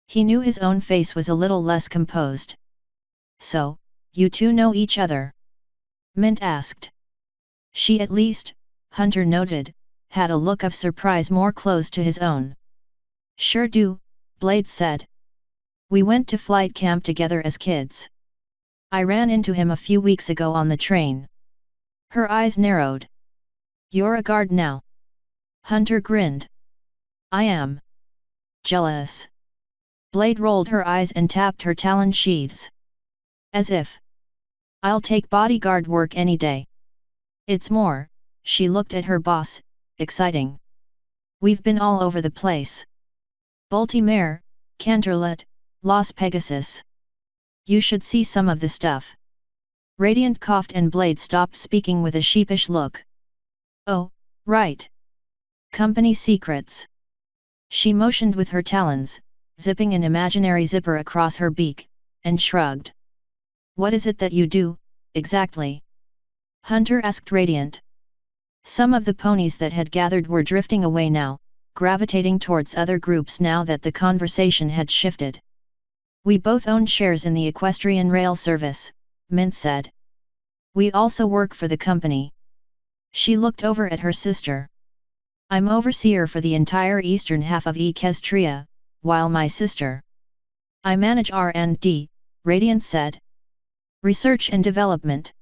Speaker 1: He knew his own face was a little less composed. So, you two know each other? Mint asked. She at least, Hunter noted, had a look of surprise more close to his own. Sure do, Blade said. We went to flight camp together as kids. I ran into him a few weeks ago on the train. Her eyes narrowed. You're a guard now? Hunter grinned. I am. Jealous. Blade rolled her eyes and tapped her talon sheaths. As if. I'll take bodyguard work any day. It's more, she looked at her boss, exciting. We've been all over the place. Mare, Canterlot, Las Pegasus. You should see some of the stuff. Radiant coughed and Blade stopped speaking with a sheepish look. Oh, right. Company secrets. She motioned with her talons, zipping an imaginary zipper across her beak, and shrugged. What is it that you do, exactly? Hunter asked Radiant. Some of the ponies that had gathered were drifting away now, gravitating towards other groups now that the conversation had shifted. We both own shares in the equestrian rail service, Mint said. We also work for the company. She looked over at her sister. I'm overseer for the entire eastern half of Equestria, while my sister. I manage R&D, Radiant said. Research and development.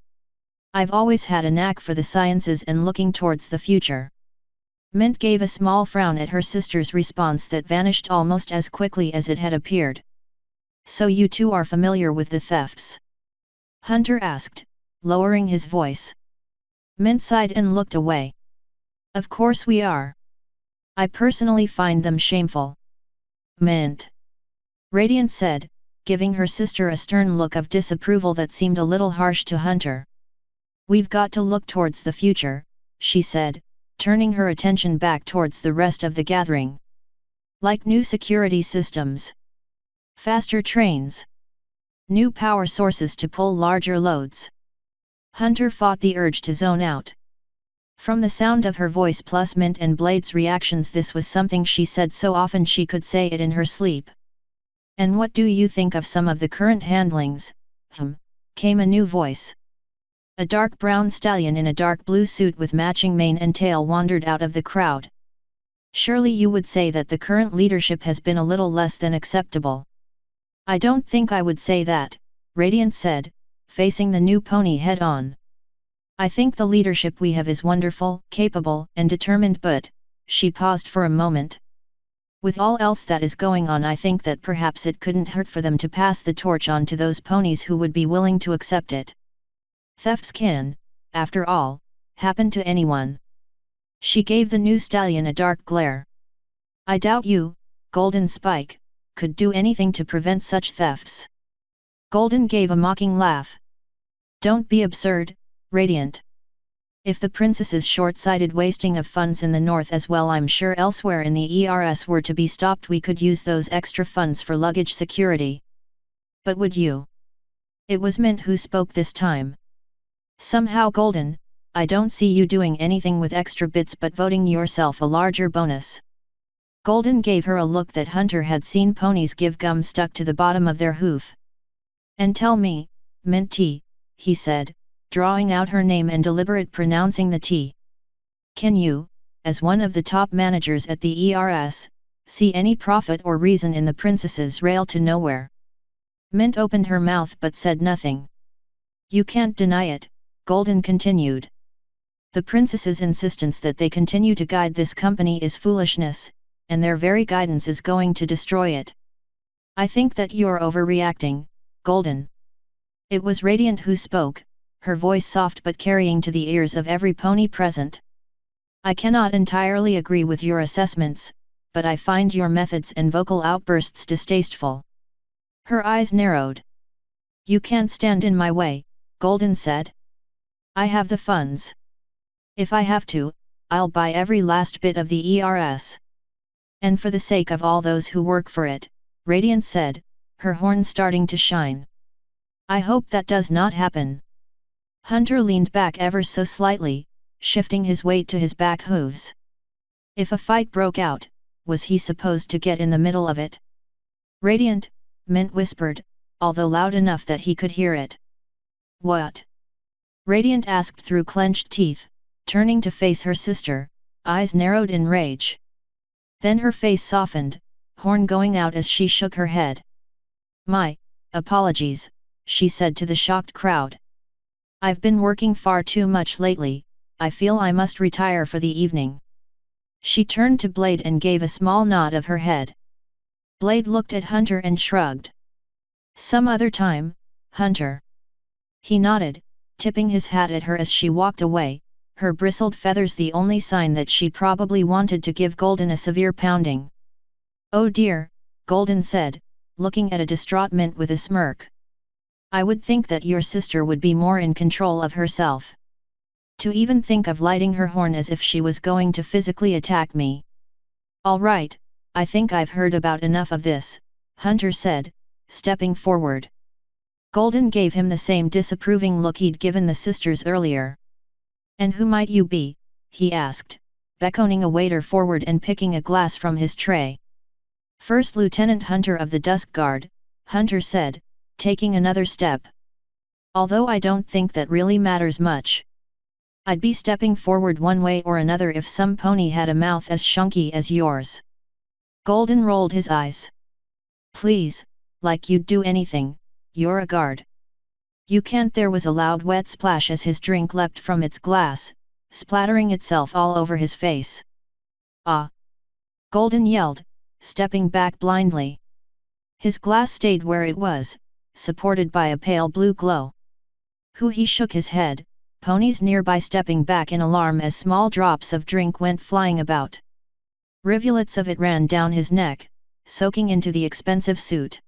Speaker 1: I've always had a knack for the sciences and looking towards the future. Mint gave a small frown at her sister's response that vanished almost as quickly as it had appeared. So you two are familiar with the thefts? Hunter asked, lowering his voice. Mint sighed and looked away. Of course we are. I personally find them shameful. Mint. Radiant said, giving her sister a stern look of disapproval that seemed a little harsh to Hunter. We've got to look towards the future, she said, turning her attention back towards the rest of the gathering. Like new security systems. Faster trains. New power sources to pull larger loads. Hunter fought the urge to zone out. From the sound of her voice plus Mint and Blade's reactions, this was something she said so often she could say it in her sleep. And what do you think of some of the current handlings? Came a new voice. A dark brown stallion in a dark blue suit with matching mane and tail wandered out of the crowd. Surely you would say that the current leadership has been a little less than acceptable. I don't think I would say that, Radiant said, facing the new pony head-on. I think the leadership we have is wonderful, capable, and determined, but, she paused for a moment. With all else that is going on, I think that perhaps it couldn't hurt for them to pass the torch on to those ponies who would be willing to accept it. Thefts can, after all, happen to anyone. She gave the new stallion a dark glare. I doubt you, Golden Spike, could do anything to prevent such thefts. Golden gave a mocking laugh. Don't be absurd, Radiant. If the princess's short-sighted wasting of funds in the north as well I'm sure elsewhere in the ERS were to be stopped, we could use those extra funds for luggage security. But would you? It was Mint who spoke this time. Somehow Golden, I don't see you doing anything with extra bits but voting yourself a larger bonus. Golden gave her a look that Hunter had seen ponies give gum stuck to the bottom of their hoof. And tell me, Mint T, he said, drawing out her name and deliberate pronouncing the T. Can you, as one of the top managers at the ERS, see any profit or reason in the princess's rail to nowhere? Mint opened her mouth but said nothing. You can't deny it, Golden continued. The princess's insistence that they continue to guide this company is foolishness, and their very guidance is going to destroy it. I think that you're overreacting, Golden. It was Radiant who spoke, her voice soft but carrying to the ears of every pony present. I cannot entirely agree with your assessments, but I find your methods and vocal outbursts distasteful. Her eyes narrowed. You can't stand in my way, Golden said. I have the funds. If I have to, I'll buy every last bit of the ERS. And for the sake of all those who work for it, Radiant said, her horn starting to shine. I hope that does not happen. Hunter leaned back ever so slightly, shifting his weight to his back hooves. If a fight broke out, was he supposed to get in the middle of it? Radiant, Mint whispered, although loud enough that he could hear it. What? Radiant asked through clenched teeth, turning to face her sister, eyes narrowed in rage. Then her face softened, horn going out as she shook her head. My apologies, she said to the shocked crowd. I've been working far too much lately, I feel I must retire for the evening. She turned to Blade and gave a small nod of her head. Blade looked at Hunter and shrugged. Some other time, Hunter. He nodded, tipping his hat at her as she walked away, her bristled feathers the only sign that she probably wanted to give Golden a severe pounding. Oh dear, Golden said, looking at a distraught Mint with a smirk. I would think that your sister would be more in control of herself. To even think of lighting her horn as if she was going to physically attack me. All right, I think I've heard about enough of this, Hunter said, stepping forward. Golden gave him the same disapproving look he'd given the sisters earlier. And who might you be? He asked, beckoning a waiter forward and picking a glass from his tray. First Lieutenant Hunter of the Dusk Guard, Hunter said, taking another step. Although I don't think that really matters much. I'd be stepping forward one way or another if some pony had a mouth as shunky as yours. Golden rolled his eyes. Please, like you'd do anything, you're a guard. You can't. There was a loud wet splash as his drink leapt from its glass, splattering itself all over his face. Ah! Golden yelled, stepping back blindly. His glass stayed where it was, supported by a pale blue glow. Who? He shook his head, ponies nearby stepping back in alarm as small drops of drink went flying about. Rivulets of it ran down his neck, soaking into the expensive suit.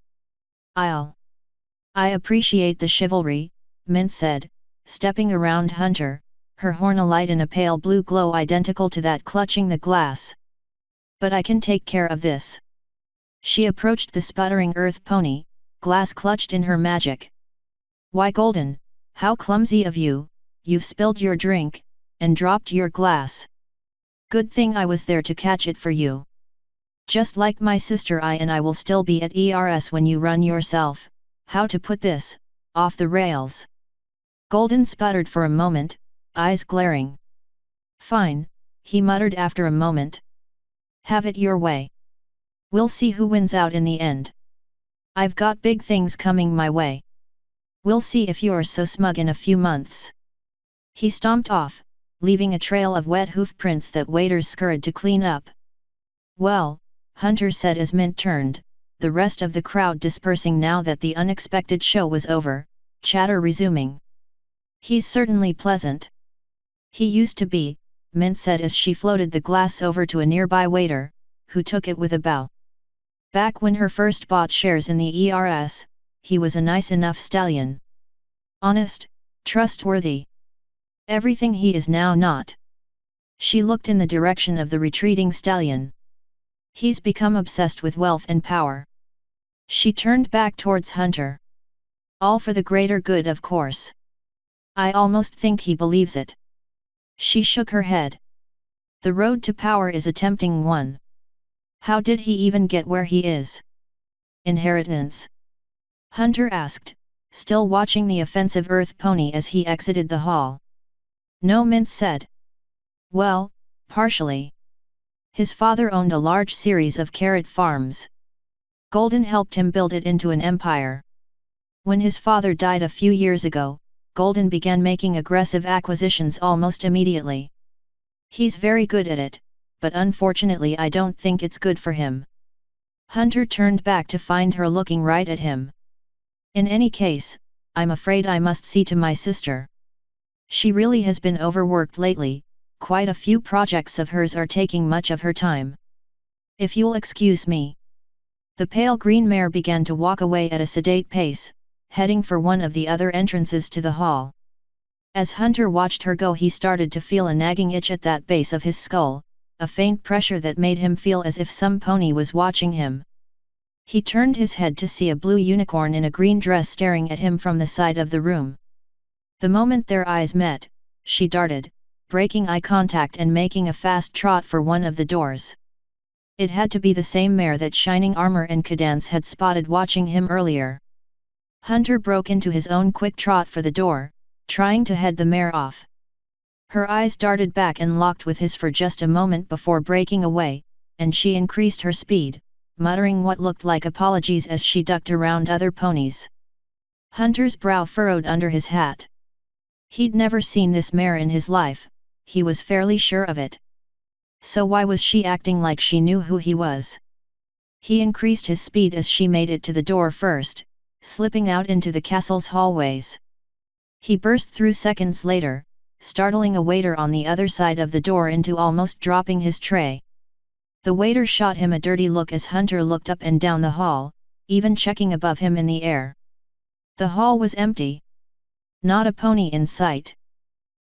Speaker 1: I appreciate the chivalry, Mint said, stepping around Hunter, her horn alight in a pale blue glow identical to that clutching the glass. But I can take care of this. She approached the sputtering earth pony, glass clutched in her magic. Why Golden, how clumsy of you, you've spilled your drink, and dropped your glass. Good thing I was there to catch it for you. Just like my sister I will still be at ERS when you run yourself, how to put this, off the rails. Golden sputtered for a moment, eyes glaring. Fine, he muttered after a moment. Have it your way. We'll see who wins out in the end. I've got big things coming my way. We'll see if you're so smug in a few months. He stomped off, leaving a trail of wet hoof prints that waiters scurried to clean up. Well, Hunter said as Mint turned, the rest of the crowd dispersing now that the unexpected show was over, chatter resuming. He's certainly pleasant. He used to be, Mint said as she floated the glass over to a nearby waiter, who took it with a bow. Back when her first bought shares in the ERS, he was a nice enough stallion. Honest, trustworthy. Everything he is now not. She looked in the direction of the retreating stallion. He's become obsessed with wealth and power. She turned back towards Hunter. All for the greater good, of course. I almost think he believes it. She shook her head. The road to power is a tempting one. How did he even get where he is? Inheritance? Hunter asked, still watching the offensive earth pony as he exited the hall. No, Mint said. Well, partially. His father owned a large series of carrot farms. Golden helped him build it into an empire. When his father died a few years ago, Golden began making aggressive acquisitions almost immediately. He's very good at it, but unfortunately I don't think it's good for him. Hunter turned back to find her looking right at him. In any case, I'm afraid I must see to my sister. She really has been overworked lately, quite a few projects of hers are taking much of her time. If you'll excuse me. The pale green mare began to walk away at a sedate pace, heading for one of the other entrances to the hall. As Hunter watched her go, he started to feel a nagging itch at that base of his skull, a faint pressure that made him feel as if some pony was watching him. He turned his head to see a blue unicorn in a green dress staring at him from the side of the room. The moment their eyes met, she darted, breaking eye contact and making a fast trot for one of the doors. It had to be the same mare that Shining Armor and Cadance had spotted watching him earlier. Hunter broke into his own quick trot for the door, trying to head the mare off. Her eyes darted back and locked with his for just a moment before breaking away, and she increased her speed, muttering what looked like apologies as she ducked around other ponies. Hunter's brow furrowed under his hat. He'd never seen this mare in his life, he was fairly sure of it. So why was she acting like she knew who he was? He increased his speed as she made it to the door first, slipping out into the castle's hallways. He burst through seconds later, startling a waiter on the other side of the door into almost dropping his tray. The waiter shot him a dirty look as Hunter looked up and down the hall, even checking above him in the air. The hall was empty. Not a pony in sight.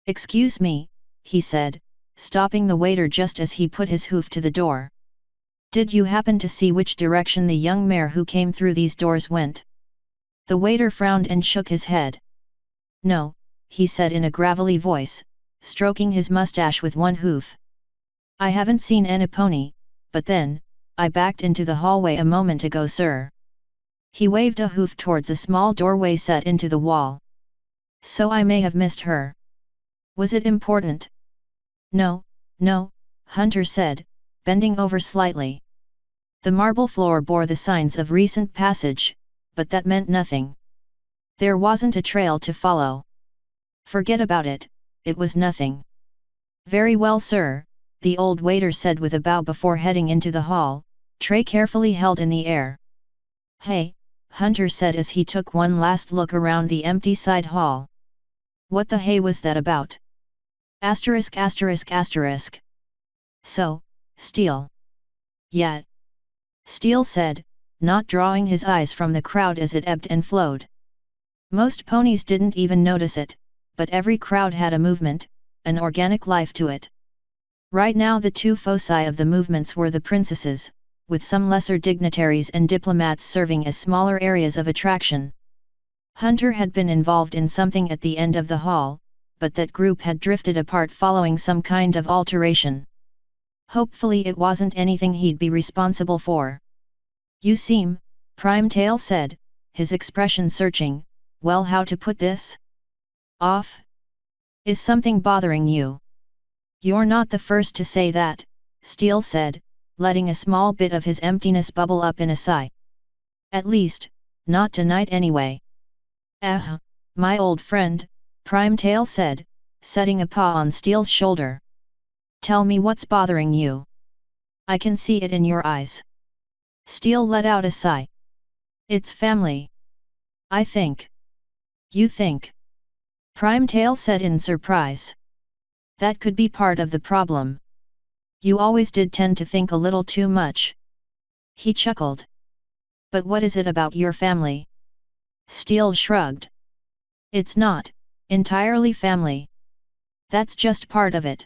Speaker 1: "Excuse me," he said, stopping the waiter just as he put his hoof to the door. "Did you happen to see which direction the young mare who came through these doors went?" The waiter frowned and shook his head. "No," he said in a gravelly voice, stroking his mustache with one hoof. "I haven't seen any pony, but then, I backed into the hallway a moment ago, sir." He waved a hoof towards a small doorway set into the wall. "So I may have missed her. Was it important?" No, Hunter said, bending over slightly. The marble floor bore the signs of recent passage, but that meant nothing. There wasn't a trail to follow. "Forget about it, it was nothing." "Very well, sir," the old waiter said with a bow before heading into the hall, tray carefully held in the air. "Hey," Hunter said as he took one last look around the empty side hall. "What the hey was that about?" Asterisk asterisk asterisk. "So, Steele." "Yeah," Steele said, not drawing his eyes from the crowd as it ebbed and flowed. Most ponies didn't even notice it, but every crowd had a movement, an organic life to it. Right now the two foci of the movements were the princesses, with some lesser dignitaries and diplomats serving as smaller areas of attraction. Hunter had been involved in something at the end of the hall, but that group had drifted apart following some kind of alteration. Hopefully it wasn't anything he'd be responsible for. "You seem," Primetail said, his expression searching, "well, how to put this? Off? Is something bothering you? You're not the first to say that, Steel said, letting a small bit of his emptiness bubble up in a sigh. At least, not tonight anyway. My old friend, Primetail said, setting a paw on Steel's shoulder. Tell me what's bothering you. I can see it in your eyes. Steel let out a sigh. It's family. I think. You think? Primetail said in surprise. That could be part of the problem. You always did tend to think a little too much. He chuckled. But what is it about your family? Steel shrugged. It's not entirely family. That's just part of it.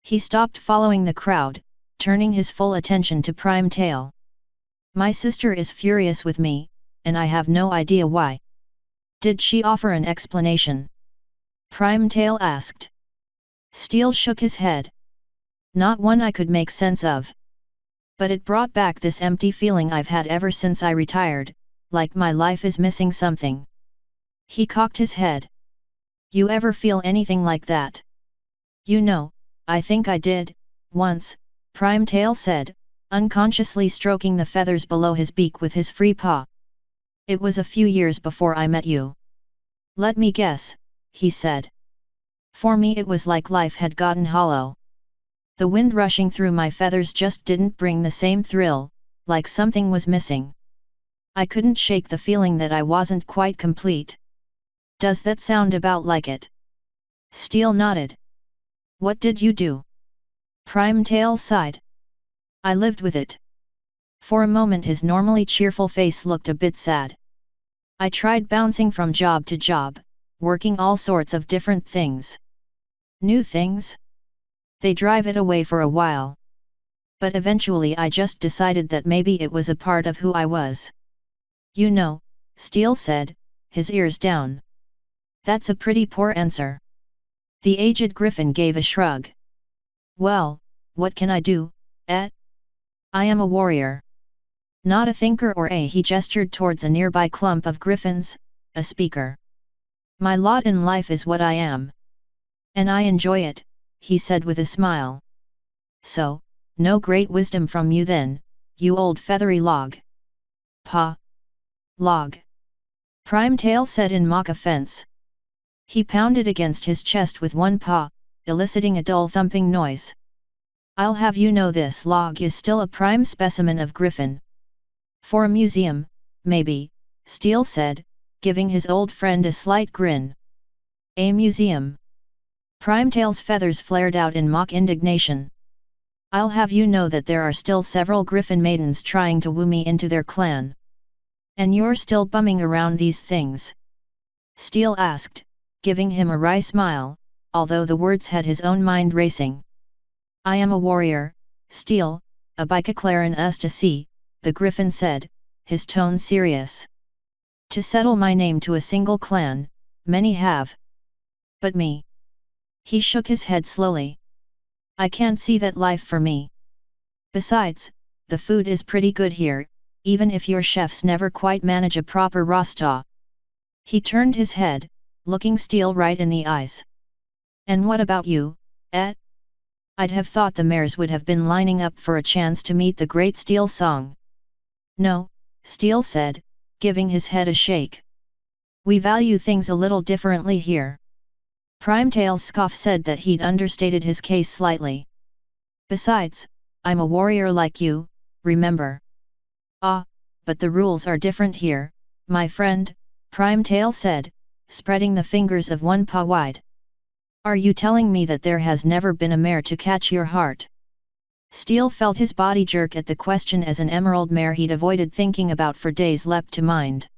Speaker 1: He stopped following the crowd, turning his full attention to Primetail. My sister is furious with me, and I have no idea why. Did she offer an explanation? Primetail asked. Steel shook his head. Not one I could make sense of. But it brought back this empty feeling I've had ever since I retired, like my life is missing something. He cocked his head. You ever feel anything like that? You know, I think I did, once, Primetail said, unconsciously stroking the feathers below his beak with his free paw. It was a few years before I met you. Let me guess, he said. For me it was like life had gotten hollow. The wind rushing through my feathers just didn't bring the same thrill, like something was missing. I couldn't shake the feeling that I wasn't quite complete. Does that sound about like it? Steel nodded. What did you do? Primetail sighed. I lived with it. For a moment his normally cheerful face looked a bit sad. I tried bouncing from job to job, working all sorts of different things. New things? They drive it away for a while. But eventually I just decided that maybe it was a part of who I was. You know, Steel said, his ears down. That's a pretty poor answer. The aged griffin gave a shrug. Well, what can I do, I am a warrior. Not a thinker or he gestured towards a nearby clump of griffins, a speaker. My lot in life is what I am. And I enjoy it, he said with a smile. So, no great wisdom from you then, you old feathery log. Pa. Log. Primetail said in mock offense. He pounded against his chest with one paw, eliciting a dull thumping noise. I'll have you know this log is still a prime specimen of griffin. For a museum, maybe, Steel said, giving his old friend a slight grin. A museum. Primetail's feathers flared out in mock indignation. I'll have you know that there are still several griffin maidens trying to woo me into their clan. And you're still bumming around these things? Steel asked, giving him a wry smile, although the words had his own mind racing. I am a warrior, Steel, a bicaclaren us to see, the griffin said, his tone serious. To settle my name to a single clan, many have. But me. He shook his head slowly. I can't see that life for me. Besides, the food is pretty good here, even if your chefs never quite manage a proper rasta. He turned his head, looking Steel right in the eyes. And what about you, I'd have thought the mares would have been lining up for a chance to meet the great Steel song. No, Steel said, giving his head a shake. We value things a little differently here. Primetail's scoff said that he'd understated his case slightly. Besides, I'm a warrior like you, remember? Ah, but the rules are different here, my friend, Primetail said, spreading the fingers of one paw wide. Are you telling me that there has never been a mare to catch your heart? Steel felt his body jerk at the question as an emerald mare he'd avoided thinking about for days leapt to mind.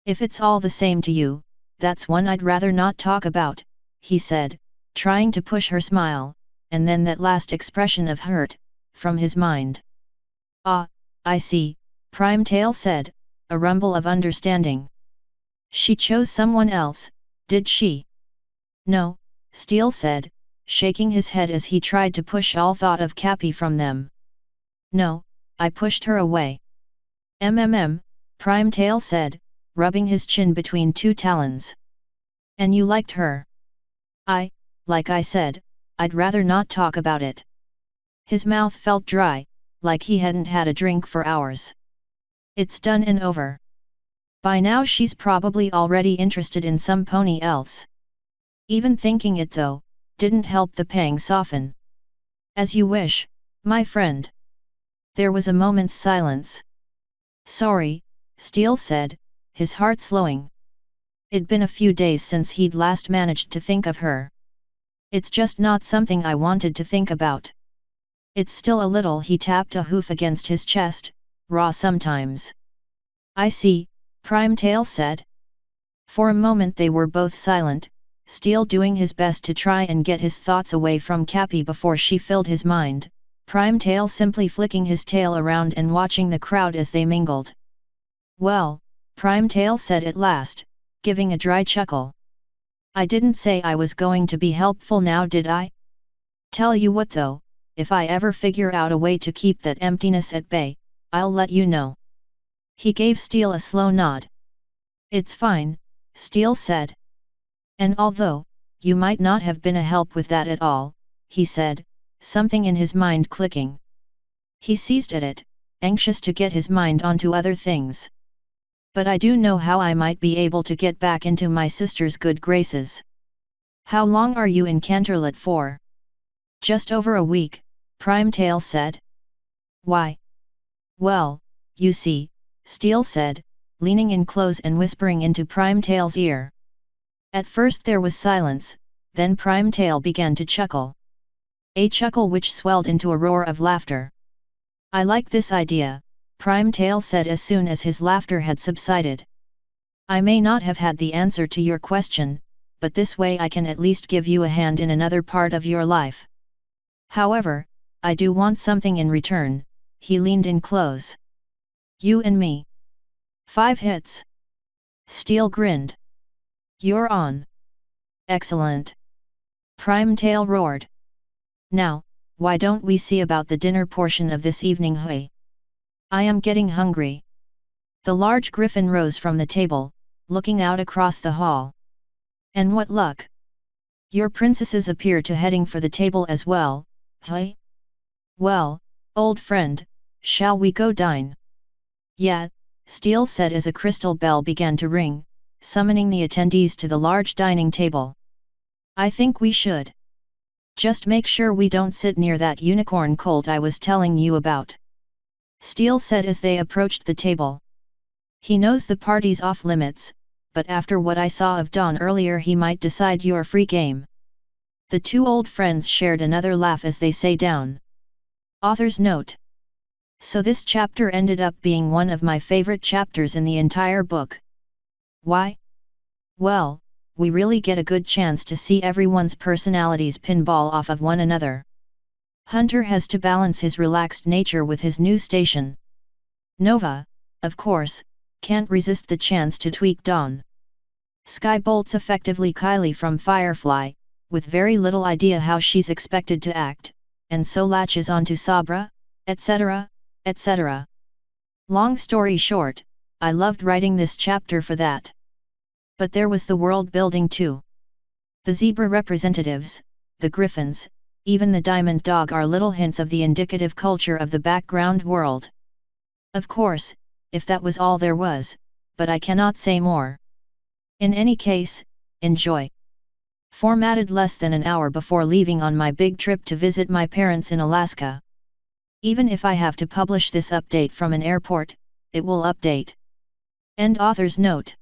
Speaker 1: If it's all the same to you, that's one I'd rather not talk about, he said, trying to push her smile, and then that last expression of hurt, from his mind. Ah, I see, Primetail said, a rumble of understanding. She chose someone else, did she? No, Steel said, shaking his head as he tried to push all thought of Cappy from them. No, I pushed her away. Primetail said, rubbing his chin between two talons. And you liked her? Like I said, I'd rather not talk about it. His mouth felt dry, like he hadn't had a drink for hours. It's done and over. By now she's probably already interested in some pony else. Even thinking it though, didn't help the pang soften. As you wish, my friend. There was a moment's silence. Sorry, Steele said, his heart slowing. It'd been a few days since he'd last managed to think of her. It's just not something I wanted to think about. It's still a little. He tapped a hoof against his chest, raw sometimes. I see, Primetail said. For a moment they were both silent, Steele doing his best to try and get his thoughts away from Cappy before she filled his mind, Primetail simply flicking his tail around and watching the crowd as they mingled. Well, Primetail said at last, giving a dry chuckle. I didn't say I was going to be helpful now, did I? Tell you what though, if I ever figure out a way to keep that emptiness at bay, I'll let you know. He gave Steele a slow nod. It's fine, Steele said. And although, you might not have been a help with that at all, he said, something in his mind clicking. He seized at it, anxious to get his mind onto other things. But I do know how I might be able to get back into my sister's good graces. How long are you in Canterlot for? Just over a week, Primetail said. Why? Well, you see, Steele said, leaning in close and whispering into Primetail's ear. At first there was silence, then Primetail began to chuckle. A chuckle which swelled into a roar of laughter. I like this idea, Primetail said as soon as his laughter had subsided. I may not have had the answer to your question, but this way I can at least give you a hand in another part of your life. However, I do want something in return. He leaned in close. You and me. 5 hits. Steele grinned. You're on. Excellent. Primetail roared. Now, why don't we see about the dinner portion of this evening, Hui? I am getting hungry. The large griffin rose from the table, looking out across the hall. And what luck! Your princesses appear to heading for the table as well, Hui? Well, old friend, shall we go dine? Yeah, Steele said as a crystal bell began to ring, summoning the attendees to the large dining table. I think we should. Just make sure we don't sit near that unicorn colt I was telling you about. Steele said as they approached the table. He knows the party's off limits, but after what I saw of Dawn earlier he might decide you're free game. The two old friends shared another laugh as they sat down. Author's note. So this chapter ended up being one of my favorite chapters in the entire book. Why? Well, we really get a good chance to see everyone's personalities pinball off of one another. Hunter has to balance his relaxed nature with his new station. Nova, of course, can't resist the chance to tweak Dawn. Sky bolts effectively Kylie from Firefly, with very little idea how she's expected to act, and so latches onto Sabra, etc., etc. Long story short, I loved writing this chapter for that. But there was the world building too. The zebra representatives, the griffins, even the diamond dog are little hints of the indicative culture of the background world. Of course, if that was all there was, but I cannot say more. In any case, enjoy. Formatted less than an hour before leaving on my big trip to visit my parents in Alaska. Even if I have to publish this update from an airport, it will update. End author's note.